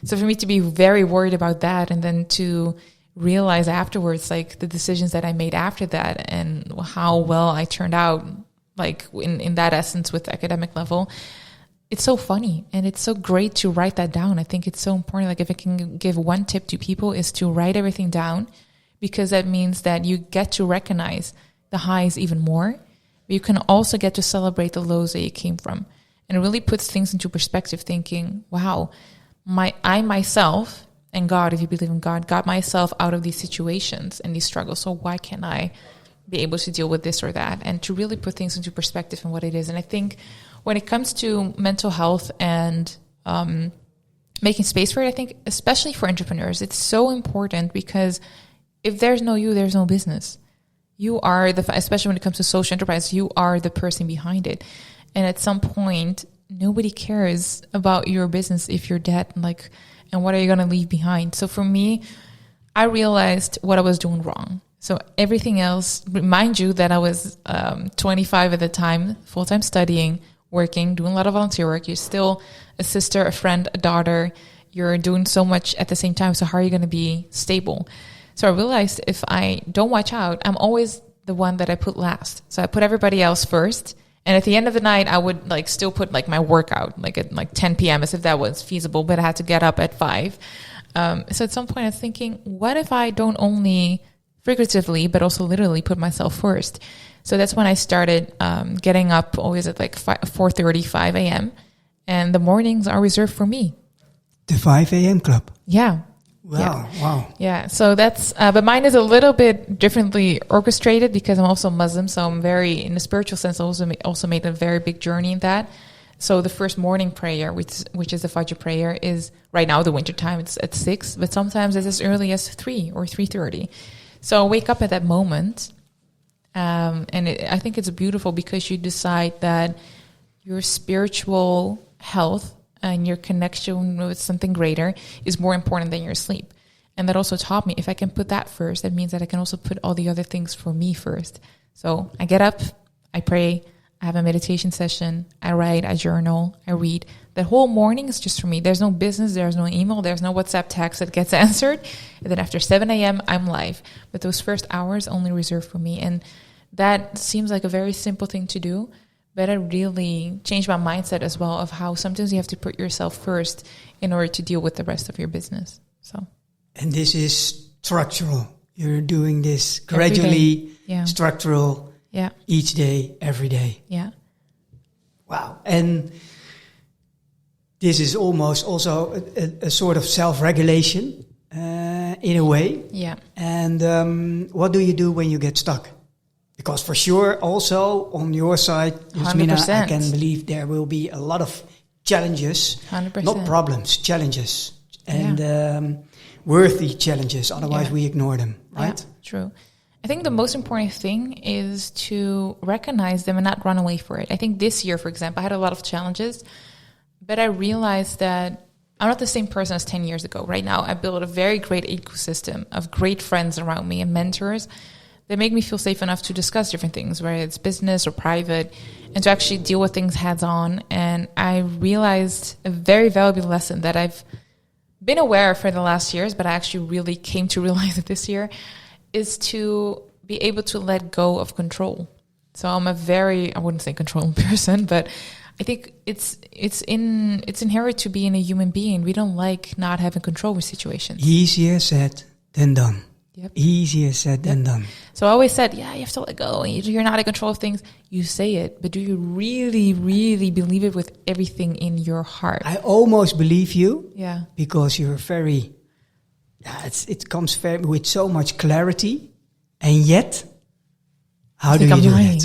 Speaker 2: So for me to be very worried about that, and then to realize afterwards, like the decisions that I made after that and how well I turned out, like in that essence with the academic level, it's so funny. And it's so great to write that down. I think it's so important. Like if I can give one tip to people, is to write everything down, because that means that you get to recognize the highs even more. But you can also get to celebrate the lows that you came from. And it really puts things into perspective, thinking, wow, I myself, and God, if you believe in God, got myself out of these situations and these struggles. So why can't I be able to deal with this or that? And to really put things into perspective and what it is. And I think when it comes to mental health and making space for it, I think especially for entrepreneurs, it's so important, because if there's no you, there's no business. You are especially when it comes to social enterprise, you are the person behind it. And at some point, nobody cares about your business if you're dead. And what are you going to leave behind? So for me, I realized what I was doing wrong. So everything else, remind you that I was 25 at the time, full-time studying, working, doing a lot of volunteer work. You're still a sister, a friend, a daughter. You're doing so much at the same time. So how are you going to be stable? So I realized if I don't watch out, I'm always the one that I put last. So I put everybody else first. And at the end of the night, I would still put my workout at 10 p.m. as if that was feasible, but I had to get up at 5. So at some point I was thinking, what if I don't only figuratively, but also literally put myself first? So that's when I started getting up always at 4:30, 5 a.m. And the mornings are reserved for me.
Speaker 1: The 5 a.m. club.
Speaker 2: Yeah.
Speaker 1: Wow.
Speaker 2: Yeah. So that's, but mine is a little bit differently orchestrated, because I'm also Muslim. So I'm very, in a spiritual sense, also made a very big journey in that. So the first morning prayer, which is the Fajr prayer, is right now the winter time. It's at 6, but sometimes it's as early as 3 or 3:30. So I wake up at that moment. I think it's beautiful, because you decide that your spiritual health and your connection with something greater is more important than your sleep. And that also taught me, if I can put that first, that means that I can also put all the other things for me first. So I get up, I pray, I have a meditation session, I write, I journal, I read. That whole morning is just for me. There's no business, there's no email, there's no WhatsApp text that gets answered. And then after 7 a.m., I'm live. But those first hours only reserved for me. And that seems like a very simple thing to do, but it really changed my mindset as well, of how sometimes you have to put yourself first in order to deal with the rest of your business. So,
Speaker 1: and this is structural. You're doing this gradually, structural, each day, every day.
Speaker 2: Yeah.
Speaker 1: Wow. And this is almost also a sort of self-regulation in a way.
Speaker 2: Yeah.
Speaker 1: And what do you do when you get stuck? Because for sure, also on your side, Yasmina, I can believe there will be a lot of challenges,
Speaker 2: 100%.
Speaker 1: Not problems, challenges, and worthy challenges. Otherwise, we ignore them, right?
Speaker 2: Yeah, true. I think the most important thing is to recognize them and not run away for it. I think this year, for example, I had a lot of challenges, but I realized that I'm not the same person as 10 years ago. Right now, I built a very great ecosystem of great friends around me and mentors that make me feel safe enough to discuss different things, whether it's business or private, and to actually deal with things heads on. And I realized a very valuable lesson that I've been aware of for the last years, but I actually really came to realize it this year, is to be able to let go of control. So I'm a very, I wouldn't say controlling person, but I think it's inherent to being a human being. We don't like not having control with situations.
Speaker 1: Easier said than done.
Speaker 2: Yep.
Speaker 1: Easier said than done.
Speaker 2: So I always said, you have to let go. You're not in control of things. You say it, but do you really, really believe it with everything in your heart?
Speaker 1: I almost believe you.
Speaker 2: Yeah.
Speaker 1: Because you're very, it comes with so much clarity, and yet, how do you do
Speaker 2: lying.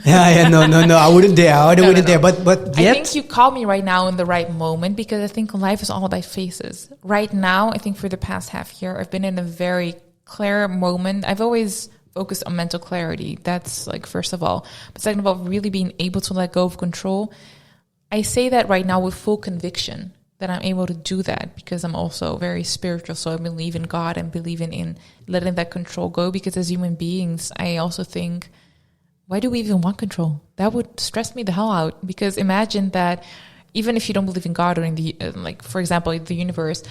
Speaker 1: that? No, I wouldn't dare. I wouldn't dare. But yet,
Speaker 2: I think you called me right now in the right moment, because I think life is all about phases. Right now, I think for the past half year, I've been in a very clear moment. I've always focused on mental clarity. That's like, first of all. But second of all, really being able to let go of control. I say that right now with full conviction that I'm able to do that, because I'm also very spiritual. So I believe in God and believing in letting that control go, because as human beings, I also think, why do we even want control? That would stress me the hell out, because imagine that even if you don't believe in God or in the, like, for example, the universe,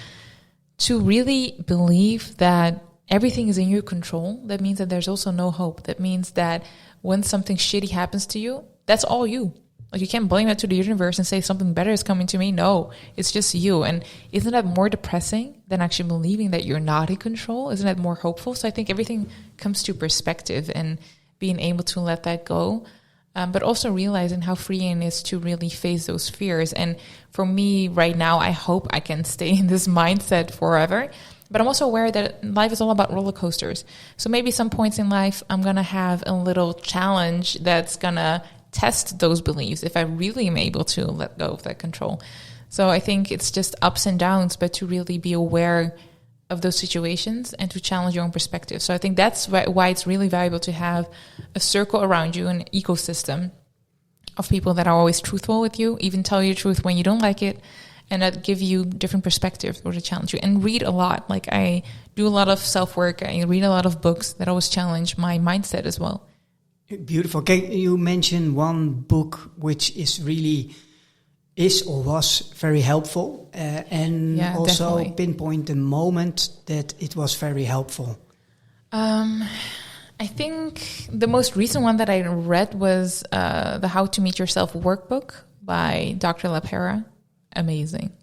Speaker 2: to really believe that everything is in your control, that means that there's also no hope. That means that when something shitty happens to you, that's all you. Like, you can't blame that to the universe and say something better is coming to me. No, it's just you. And isn't that more depressing than actually believing that you're not in control? Isn't that more hopeful? So I think everything comes to perspective and being able to let that go. But also realizing how freeing it is to really face those fears. And for me right now, I hope I can stay in this mindset forever. But I'm also aware that life is all about roller coasters. So maybe some points in life, I'm going to have a little challenge that's going to test those beliefs if I really am able to let go of that control. So I think it's just ups and downs, but to really be aware of those situations and to challenge your own perspective. So I think that's why it's really valuable to have a circle around you, an ecosystem of people that are always truthful with you, even tell you the truth when you don't like it, and that give you different perspectives or to challenge you. And read a lot. Like, I do a lot of self-work. I read a lot of books that always challenge my mindset as well.
Speaker 1: Beautiful. Can you mention one book which is or was very helpful, and also
Speaker 2: definitely
Speaker 1: pinpoint the moment that it was very helpful?
Speaker 2: I think the most recent one that I read was the How to Meet Yourself workbook by Dr. LaPera. Amazing.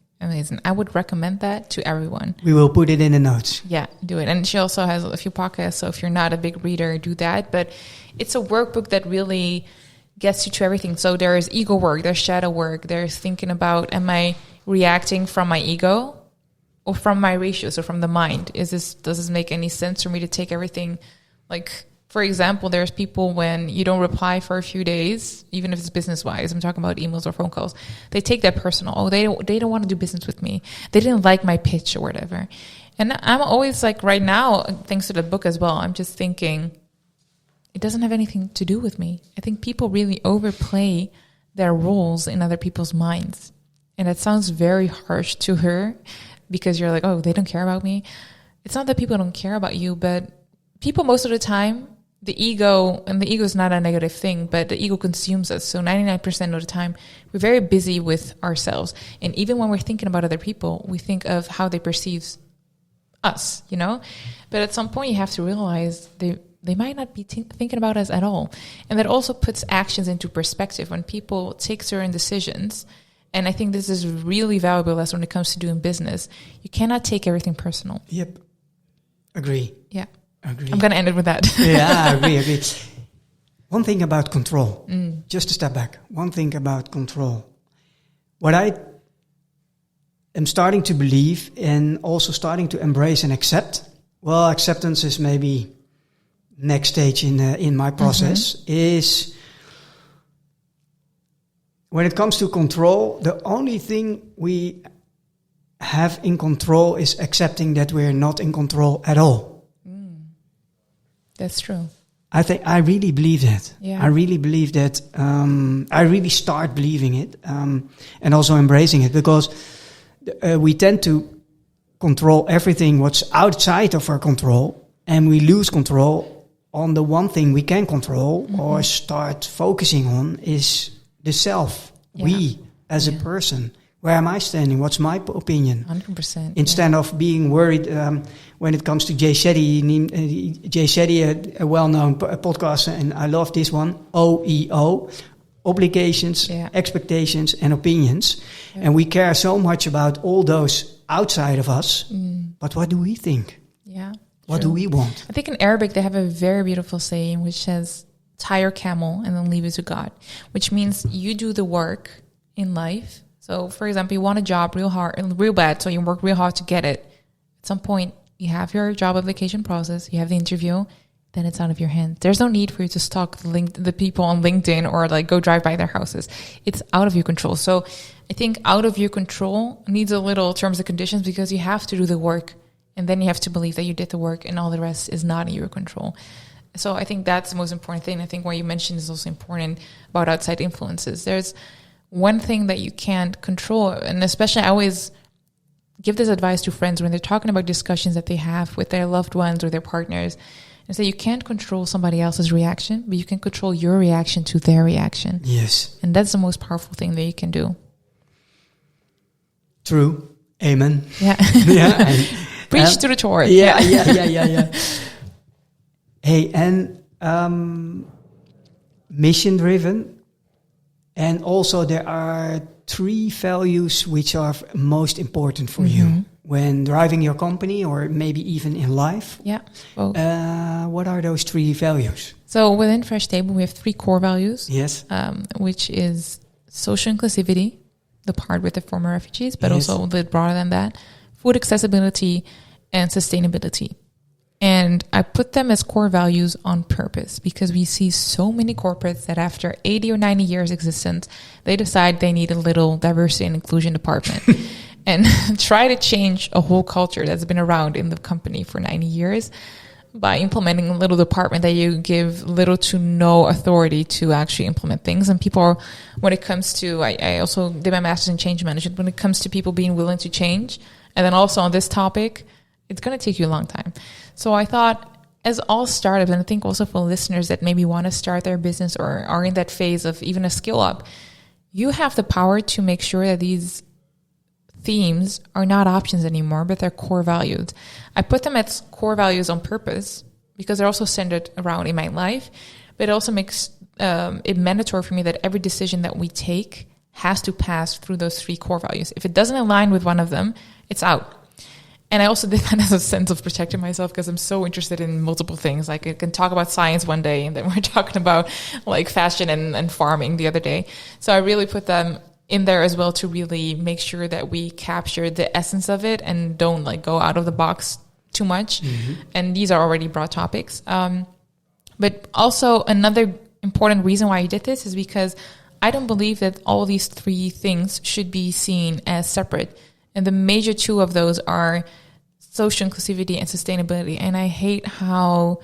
Speaker 2: I would recommend that to everyone.
Speaker 1: We will put it in the notes.
Speaker 2: Yeah, do it. And she also has a few podcasts, so if you're not a big reader, do that. But it's a workbook that really gets you to everything. So there's ego work, there's shadow work, there's thinking about, am I reacting from my ego or from my ratios or from the mind? Does this make any sense for me to take everything? Like, for example, there's people when you don't reply for a few days, even if it's business-wise, I'm talking about emails or phone calls, they take that personal. Oh, they don't want to do business with me. They didn't like my pitch or whatever. And I'm always like, right now, thanks to the book as well, I'm just thinking, it doesn't have anything to do with me. I think people really overplay their roles in other people's minds. And that sounds very harsh to her, because you're like, oh, they don't care about me. It's not that people don't care about you, but people most of the time, the ego is not a negative thing, but the ego consumes us. So 99% of the time, we're very busy with ourselves. And even when we're thinking about other people, we think of how they perceive us, But at some point, you have to realize they might not be thinking about us at all. And that also puts actions into perspective when people take certain decisions. And I think this is really valuable lesson when it comes to doing business. You cannot take everything personal.
Speaker 1: Yep. Agree.
Speaker 2: Yeah.
Speaker 1: Agree.
Speaker 2: I'm going to end it with that.
Speaker 1: Yeah, I agree. One thing about control, just a step back. One thing about control. What I am starting to believe and also starting to embrace and accept, well, acceptance is maybe next stage in my process, is when it comes to control, the only thing we have in control is accepting that we're not in control at all.
Speaker 2: That's true.
Speaker 1: I really believe that.
Speaker 2: Yeah.
Speaker 1: I really believe that. I really start believing it and also embracing it, because we tend to control everything what's outside of our control, and we lose control on the one thing we can control or start focusing on is the self. Yeah. We as a person. Where am I standing? What's my opinion?
Speaker 2: 100%.
Speaker 1: Instead of being worried when it comes to Jay Shetty. Jay Shetty, a well-known podcaster, and I love this one, OEO, obligations, expectations, and opinions. Yeah. And we care so much about all those outside of us. But what do we think?
Speaker 2: Yeah.
Speaker 1: What do we want?
Speaker 2: I think in Arabic they have a very beautiful saying which says, tie your camel and then leave it to God, which means you do the work in life. So, for example, you want a job real bad, so you work real hard to get it. At some point, you have your job application process, you have the interview, then it's out of your hands. There's no need for you to stalk the people on LinkedIn or like go drive by their houses. It's out of your control. So I think out of your control needs a little terms and conditions, because you have to do the work, and then you have to believe that you did the work, and all the rest is not in your control. So I think that's the most important thing. I think what you mentioned is also important about outside influences. There's one thing that you can't control, and especially I always give this advice to friends when they're talking about discussions that they have with their loved ones or their partners, and say you can't control somebody else's reaction, but you can control your reaction to their reaction.
Speaker 1: Yes.
Speaker 2: And that's the most powerful thing that you can do.
Speaker 1: True. Amen.
Speaker 2: Yeah.
Speaker 1: Yeah.
Speaker 2: Preach to the church.
Speaker 1: Yeah. Hey, and mission-driven. And also there are 3 values which are most important for you when driving your company or maybe even in life.
Speaker 2: Yeah.
Speaker 1: What are those 3 values?
Speaker 2: So within Freshtable, we have 3 core values.
Speaker 1: Yes.
Speaker 2: Which is social inclusivity, the part with the former refugees, but also a bit broader than that, food accessibility, and sustainability. And I put them as core values on purpose, because we see so many corporates that after 80 or 90 years existence, they decide they need a little diversity and inclusion department and try to change a whole culture that's been around in the company for 90 years by implementing a little department that you give little to no authority to actually implement things. And people, when it comes to, I also did my master's in change management, when it comes to people being willing to change, and then also on this topic, it's going to take you a long time. So I thought, as all startups, and I think also for listeners that maybe want to start their business or are in that phase of even a skill up, you have the power to make sure that these themes are not options anymore, but they're core values. I put them as core values on purpose because they're also centered around in my life, but it also makes it mandatory for me that every decision that we take has to pass through those 3 core values. If it doesn't align with one of them, it's out. And I also did that as a sense of protecting myself, because I'm so interested in multiple things. Like I can talk about science one day, and then we're talking about like fashion and farming the other day. So I really put them in there as well to really make sure that we capture the essence of it and don't like go out of the box too much. And these are already broad topics. But also another important reason why I did this is because I don't believe that all these 3 things should be seen as separate. And the major 2 of those are social inclusivity and sustainability. And I hate how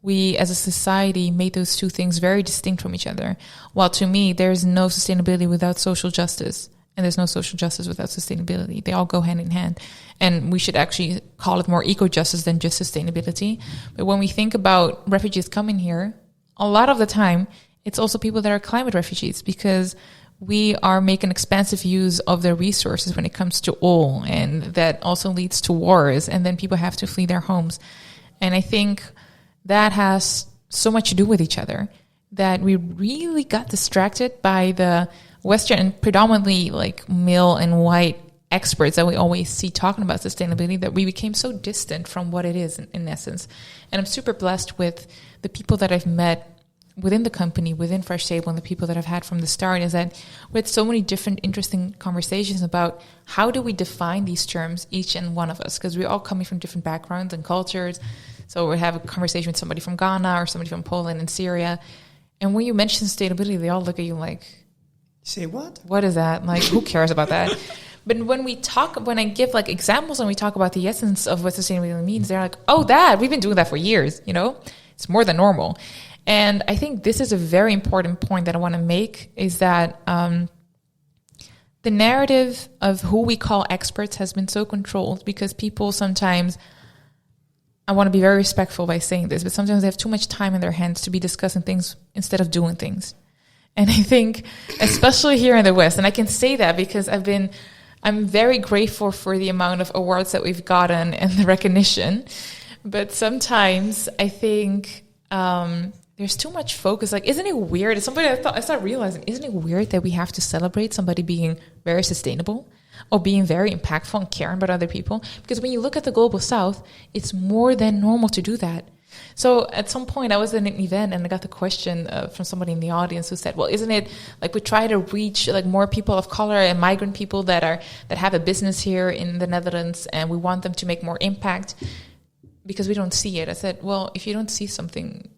Speaker 2: we as a society made those 2 things very distinct from each other. While to me, there's no sustainability without social justice. And there's no social justice without sustainability. They all go hand in hand. And we should actually call it more eco-justice than just sustainability. But when we think about refugees coming here, a lot of the time, it's also people that are climate refugees, because we are making expansive use of their resources when it comes to oil, and that also leads to wars, and then people have to flee their homes. And I think that has so much to do with each other that we really got distracted by the Western and predominantly like male and white experts that we always see talking about sustainability, that we became so distant from what it is in essence. And I'm super blessed with the people that I've met within the company, within Freshtable, and the people that I've had from the start, is that we had so many different interesting conversations about how do we define these terms, each and one of us, because we're all coming from different backgrounds and cultures. So we have a conversation with somebody from Ghana or somebody from Poland and Syria. And when you mention sustainability, they all look at you like,
Speaker 1: say what?
Speaker 2: What is that? Like, who cares about that? But when I give like examples and we talk about the essence of what sustainability means, they're like, oh, we've been doing that for years, you know? It's more than normal. And I think this is a very important point that I want to make, is that the narrative of who we call experts has been so controlled because people sometimes, I want to be very respectful by saying this, but sometimes they have too much time in their hands to be discussing things instead of doing things. And I think, especially here in the West, and I can say that because I'm very grateful for the amount of awards that we've gotten and the recognition. But sometimes I think there's too much focus. Like, isn't it weird? It's something I started realizing, isn't it weird that we have to celebrate somebody being very sustainable or being very impactful and caring about other people? Because when you look at the Global South, it's more than normal to do that. So at some point I was at an event and I got the question from somebody in the audience who said, well, isn't it like we try to reach like more people of color and migrant people that have a business here in the Netherlands, and we want them to make more impact because we don't see it? I said, well, if you don't see something,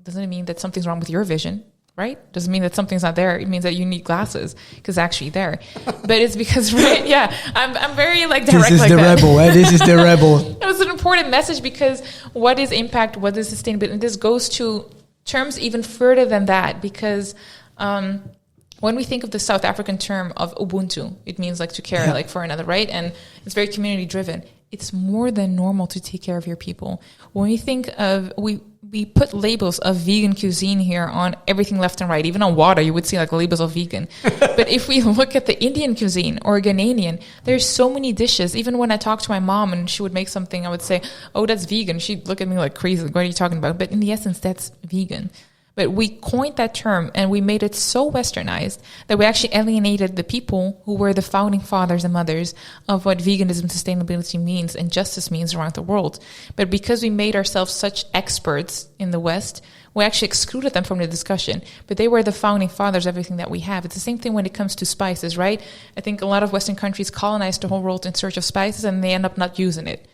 Speaker 2: doesn't it mean that something's wrong with your vision, right? Doesn't mean that something's not there. It means that you need glasses because it's actually there. But it's because, right? Yeah, I'm very like direct.
Speaker 1: This is
Speaker 2: like
Speaker 1: the
Speaker 2: that.
Speaker 1: rebel. This is the rebel.
Speaker 2: It was an important message because what is impact? What is sustainability? And this goes to terms even further than that, because when we think of the South African term of Ubuntu, it means like to care like for another, right? And it's very community driven. It's more than normal to take care of your people. When we think of, we put labels of vegan cuisine here on everything left and right. Even on water, you would see like labels of vegan. But if we look at the Indian cuisine or Ghanaian, there's so many dishes. Even when I talk to my mom and she would make something, I would say, oh, that's vegan. She'd look at me like crazy. What are you talking about? But in the essence, that's vegan. But we coined that term and we made it so westernized that we actually alienated the people who were the founding fathers and mothers of what veganism, sustainability means and justice means around the world. But because we made ourselves such experts in the West, we actually excluded them from the discussion. But they were the founding fathers of everything that we have. It's the same thing when it comes to spices, right? I think a lot of Western countries colonized the whole world in search of spices and they end up not using it.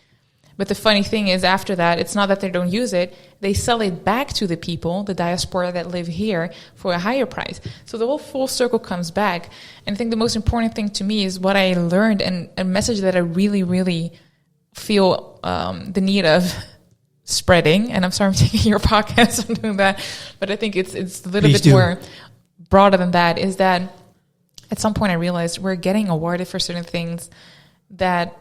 Speaker 2: But the funny thing is, after that, it's not that they don't use it. They sell it back to the people, the diaspora that live here, for a higher price. So the whole full circle comes back. And I think the most important thing to me is what I learned, and a message that I really, really feel the need of spreading. And I'm sorry I'm taking your podcast and doing that. But I think it's a little bit more broader than that, is that at some point I realized we're getting awarded for certain things that...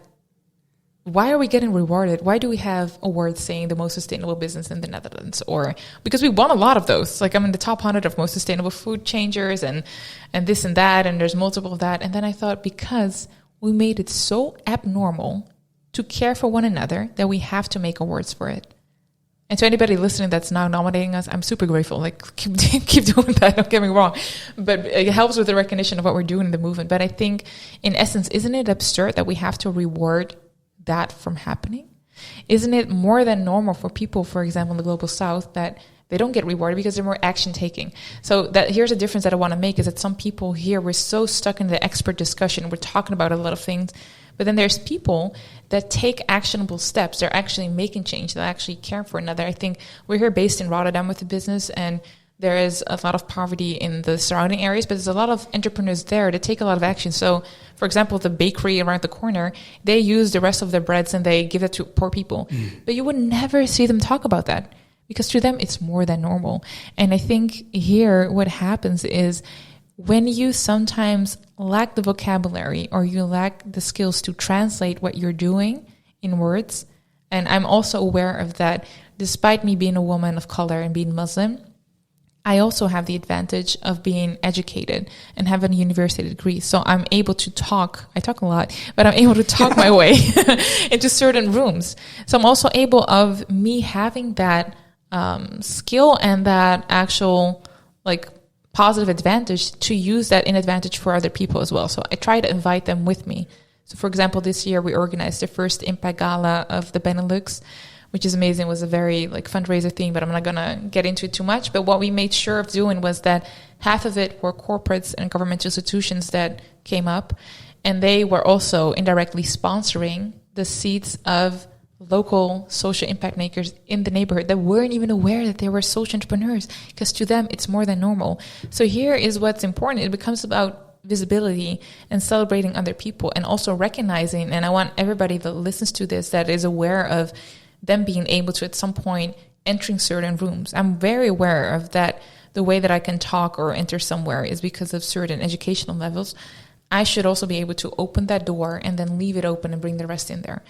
Speaker 2: Why are we getting rewarded? Why do we have awards saying the most sustainable business in the Netherlands? Or because we won a lot of those. Like I'm in the top 100 of most sustainable food changers and this and that, and there's multiple of that. And then I thought, because we made it so abnormal to care for one another that we have to make awards for it. And to anybody listening that's now nominating us, I'm super grateful. Like keep doing that, don't get me wrong. But it helps with the recognition of what we're doing in the movement. But I think in essence, isn't it absurd that we have to reward that from happening? Isn't it more than normal for people, for example, in the Global South, that they don't get rewarded because they're more action taking? So that here's a difference that I want to make, is that some people here, we're so stuck in the expert discussion, we're talking about a lot of things, but then there's people that take actionable steps. They're actually making change. They actually care for another. I think we're here based in Rotterdam with the business, and there is a lot of poverty in the surrounding areas, but there's a lot of entrepreneurs there that take a lot of action. So, for example, the bakery around the corner, they use the rest of their breads and they give it to poor people. But you would never see them talk about that because to them, it's more than normal. And I think here what happens is when you sometimes lack the vocabulary or you lack the skills to translate what you're doing in words, and I'm also aware of that, despite me being a woman of color and being Muslim, I also have the advantage of being educated and having a university degree. So I'm able to talk. I talk a lot, but I'm able to talk my way into certain rooms. So I'm also able of me having that skill and that actual like positive advantage to use that in advantage for other people as well. So I try to invite them with me. So for example, this year we organized the first Impact Gala of the Benelux, which is amazing. It was a very like fundraiser thing, but I'm not going to get into it too much. But what we made sure of doing was that half of it were corporates and governmental institutions that came up, and they were also indirectly sponsoring the seats of local social impact makers in the neighborhood that weren't even aware that they were social entrepreneurs, because to them it's more than normal. So here is what's important. It becomes about visibility and celebrating other people, and also recognizing, and I want everybody that listens to this that is aware of them being able to at some point entering certain rooms. I'm very aware of that. The way that I can talk or enter somewhere is because of certain educational levels. I should also be able to open that door and then leave it open and bring the rest in there.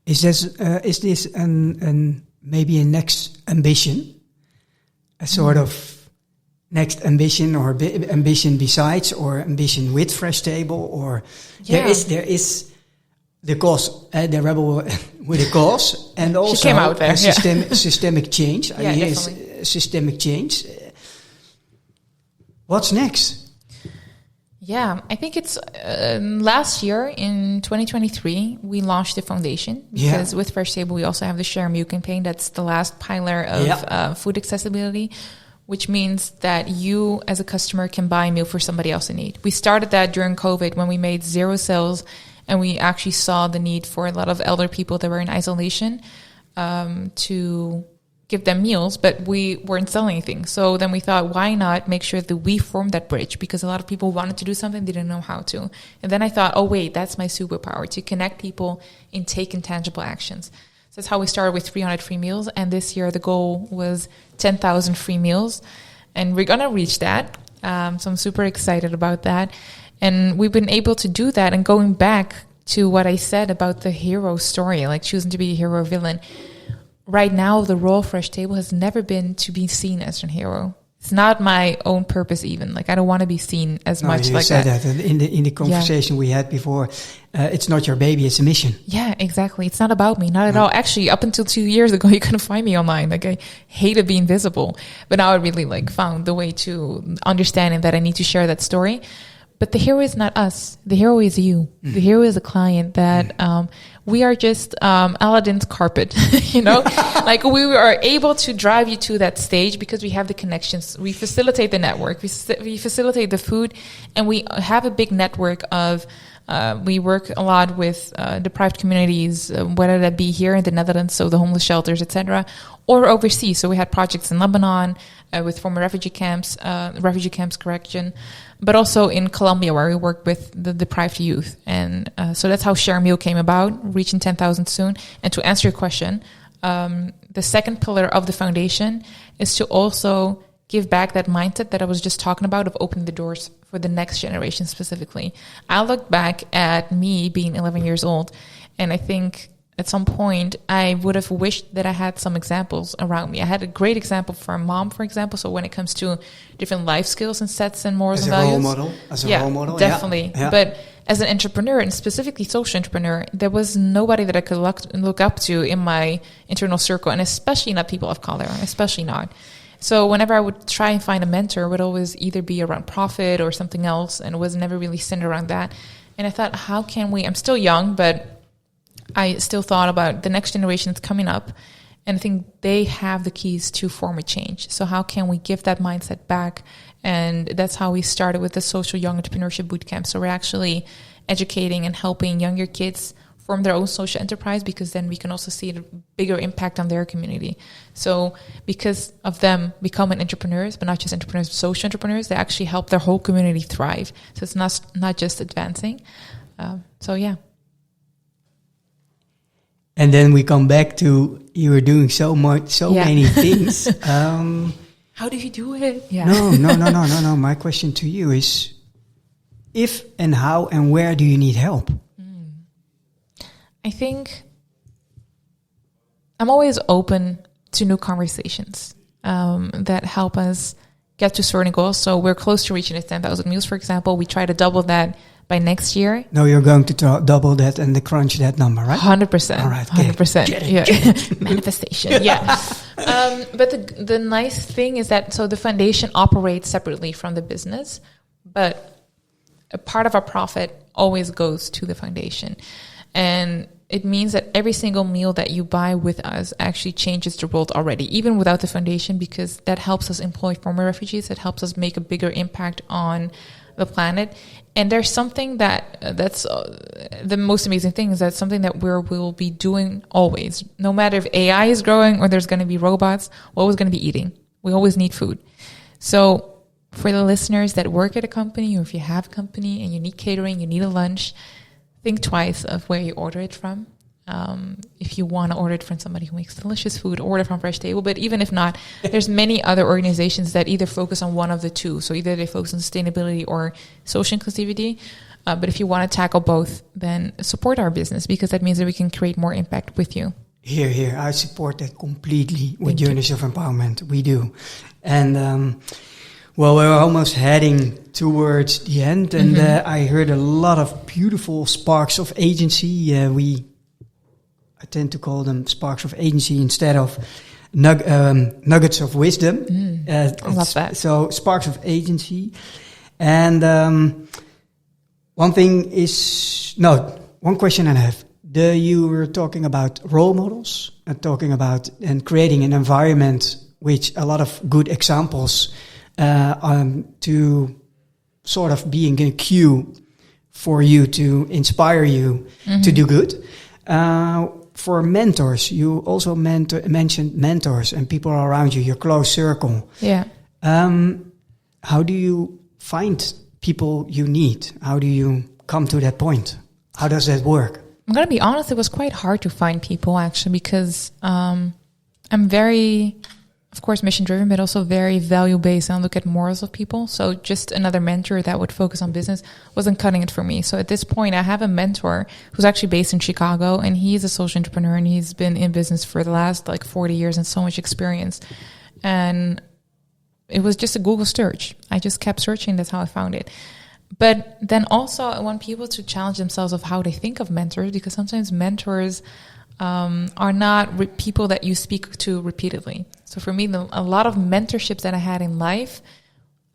Speaker 1: Is this maybe a next ambition? A sort of next ambition or ambition besides or ambition with Freshtable? Or there is the cause, the rebel with a cause, and also
Speaker 2: she came out there.
Speaker 1: Systemic change.
Speaker 2: Yeah, definitely.
Speaker 1: Systemic change. What's next?
Speaker 2: Yeah, I think it's last year in 2023, we launched the foundation because with Freshtable, we also have the Share Meal campaign. That's the last pillar of food accessibility, which means that you as a customer can buy a meal for somebody else in need. We started that during COVID when we made 0 sales and we actually saw the need for a lot of elder people that were in isolation to give them meals, but we weren't selling anything. So then we thought, why not make sure that we form that bridge? Because a lot of people wanted to do something, they didn't know how to. And then I thought, oh wait, that's my superpower, to connect people and take intangible actions. So that's how we started with 300 free meals. And this year the goal was 10,000 free meals. And we're going to reach that. So I'm super excited about that. And we've been able to do that. And going back to what I said about the hero story, like choosing to be a hero or villain, right now, the role of Freshtable has never been to be seen as a hero. It's not my own purpose even. Like, I don't want to be seen as much like that.
Speaker 1: You said that in the conversation we had before. It's not your baby, it's a mission.
Speaker 2: Yeah, exactly. It's not about me, not at all. Actually, up until 2 years ago, you couldn't find me online. Like, I hated being visible. But now I really found the way to understanding that I need to share that story. But the hero is not us. The hero is you. The hero is a client that we are just Aladdin's carpet, Like, we are able to drive you to that stage because we have the connections. We facilitate the network. We facilitate the food. And we have a big network of, we work a lot with deprived communities, whether that be here in the Netherlands, so the homeless shelters, etc., or overseas. So we had projects in Lebanon with former refugee camps, but also in Colombia where we work with the deprived youth. And so that's how Share Meal came about, reaching 10,000 soon. And to answer your question, the second pillar of the foundation is to also give back that mindset that I was just talking about of opening the doors for the next generation specifically. I look back at me being 11 years old, and I think at some point I would have wished that I had some examples around me. I had a great example from mom, for example. So when it comes to different life skills and sets and morals and values.
Speaker 1: As a role model.
Speaker 2: Definitely.
Speaker 1: Yeah.
Speaker 2: But as an entrepreneur, and specifically social entrepreneur, there was nobody that I could look up to in my internal circle, and especially not people of color, especially not. So whenever I would try and find a mentor, it would always either be around profit or something else, and it was never really centered around that. And I thought, how can we, I'm still young, but I still thought about the next generation that's coming up, and I think they have the keys to form a change. So how can we give that mindset back? And that's how we started with the Social Young Entrepreneurship Bootcamp. So we're actually educating and helping younger kids form their own social enterprise, because then we can also see a bigger impact on their community. So because of them becoming entrepreneurs, but not just entrepreneurs, social entrepreneurs, they actually help their whole community thrive. So it's not just advancing. Yeah.
Speaker 1: And then we come back to you were doing many things.
Speaker 2: How do you do it? Yeah.
Speaker 1: No. My question to you is, if and how and where do you need help?
Speaker 2: I think I'm always open to new conversations that help us get to certain goals. So we're close to reaching the 10,000 meals, for example. We try to double that by next year.
Speaker 1: No, you're going to double that and crunch that number, right?
Speaker 2: 100%.
Speaker 1: All right,
Speaker 2: 100%.
Speaker 1: Get
Speaker 2: Yeah. Manifestation. Yeah. But the nice thing is that, so the foundation operates separately from the business, but a part of our profit always goes to the foundation. And it means that every single meal that you buy with us actually changes the world already, even without the foundation, because that helps us employ former refugees. It helps us make a bigger impact on the planet. And there's something that's the most amazing thing is that something that we'll be doing always, no matter if AI is growing or there's going to be robots, we're always going to be eating. We always need food. So for the listeners that work at a company, or if you have a company and you need catering, you need a lunch, think twice of where you order it from. If you want to order it from somebody who makes delicious food, order from Freshtable. But even if not, there's many other organizations that either focus on one of the two. So either they focus on sustainability or social inclusivity. But if you want to tackle both, then support our business, because that means that we can create more impact with you.
Speaker 1: Here. I support that completely with Journeys of Empowerment. We do. And, we're almost heading towards the end. And I heard a lot of beautiful sparks of agency. I tend to call them sparks of agency instead of nuggets of wisdom.
Speaker 2: I love that.
Speaker 1: So sparks of agency. And one question I have. You were talking about role models and creating an environment which a lot of good examples to sort of being a cue for you to inspire you to do good. For mentors, you also mentioned mentors and people around you, your close circle.
Speaker 2: Yeah.
Speaker 1: How do you find people you need? How do you come to that point? How does that work?
Speaker 2: I'm going to be honest, it was quite hard to find people, actually, because I'm very, of course, mission-driven, but also very value-based, and I look at morals of people. So just another mentor that would focus on business wasn't cutting it for me. So at this point, I have a mentor who's actually based in Chicago, and he's a social entrepreneur, and he's been in business for the last 40 years and so much experience. And it was just a Google search. I just kept searching. That's how I found it. But then also I want people to challenge themselves of how they think of mentors, because sometimes mentors are not people that you speak to repeatedly. So for me, a lot of mentorships that I had in life,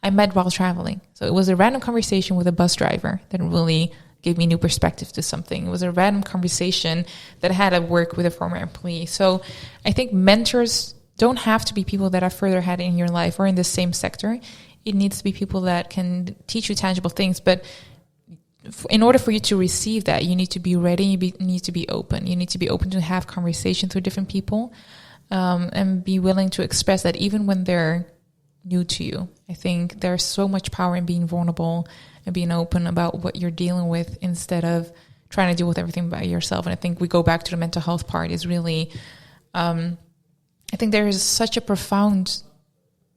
Speaker 2: I met while traveling. So it was a random conversation with a bus driver that really gave me new perspective to something. It was a random conversation that I had at work with a former employee. So I think mentors don't have to be people that are further ahead in your life or in the same sector. It needs to be people that can teach you tangible things. But in order for you to receive that, you need to be ready. You need to be open. You need to be open to have conversations with different people, and be willing to express that even when they're new to you. I think there's so much power in being vulnerable and being open about what you're dealing with instead of trying to deal with everything by yourself. And I think we go back to the mental health part is really, I think there is such a profound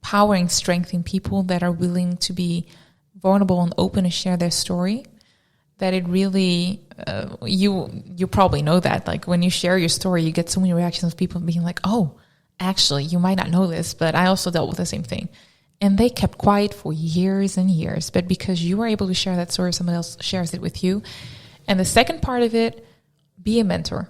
Speaker 2: power and strength in people that are willing to be vulnerable and open and share their story, that it really, you probably know that, when you share your story, you get so many reactions of people being like, oh, actually, you might not know this, but I also dealt with the same thing. And they kept quiet for years and years, but because you were able to share that story, someone else shares it with you. And the second part of it, be a mentor.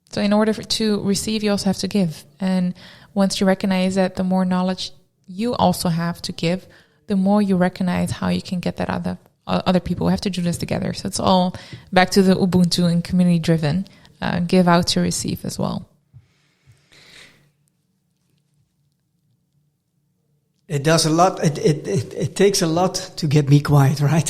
Speaker 2: So in order to receive, you also have to give. And once you recognize that the more knowledge you also have to give, the more you recognize how you can get that other people. We have to do this together. So it's all back to the Ubuntu and community driven, give out to receive as well.
Speaker 1: It does a lot. It takes a lot to get me quiet, right?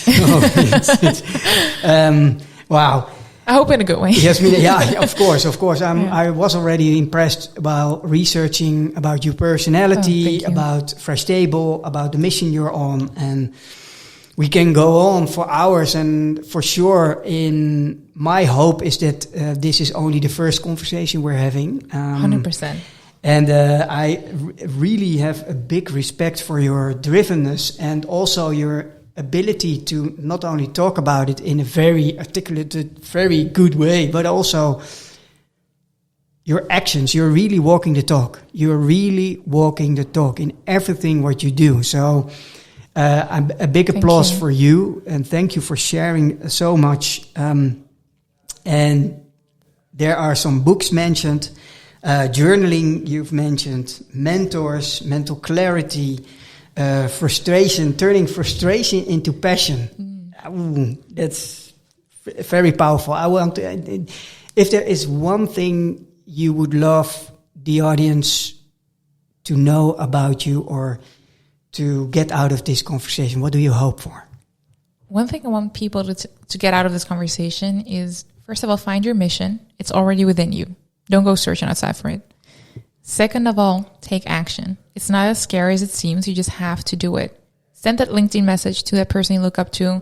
Speaker 1: Wow.
Speaker 2: I hope in a good way.
Speaker 1: Yasmina, yeah, of course. I was already impressed while researching about your personality, about Freshtable, about the mission you're on, and we can go on for hours. And for sure, in my hope is that this is only the first conversation we're having.
Speaker 2: 100%.
Speaker 1: And I really have a big respect for your drivenness and also your ability to not only talk about it in a very articulated, very good way, but also your actions. You're really walking the talk. You're really walking the talk in everything what you do. So a big applause for you, and thank you for sharing so much. And there are some books mentioned, journaling you've mentioned, mentors, mental clarity, frustration, turning frustration into passion. Ooh, that's very powerful. I want to, if there is one thing you would love the audience to know about you or to get out of this conversation, what do you hope for?
Speaker 2: One thing I want people to get out of this conversation is, first of all, find your mission. It's already within you. Don't go searching outside for it. Second of all, take action. It's not as scary as it seems. You just have to do it. Send that LinkedIn message to that person you look up to.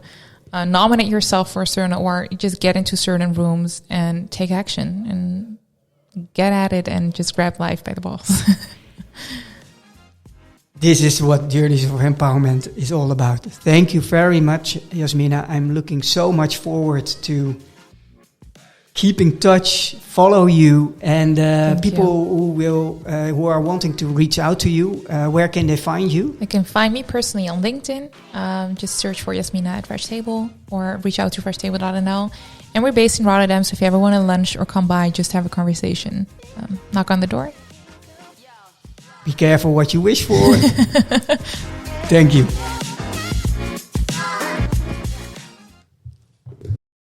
Speaker 2: nominate yourself for a certain, or just get into certain rooms and take action and get at it and just grab life by the balls.
Speaker 1: This is what Journeys of Empowerment is all about. Thank you very much, Yasmina. I'm looking so much forward to keep in touch, follow you, and people who are wanting to reach out to you, where can they find you?
Speaker 2: They can find me personally on LinkedIn. Just search for Yasmina at Freshtable, or reach out to freshtable.nl. And we're based in Rotterdam, so if you ever want to lunch or come by, just have a conversation. Knock on the door.
Speaker 1: Be careful what you wish for. Thank you.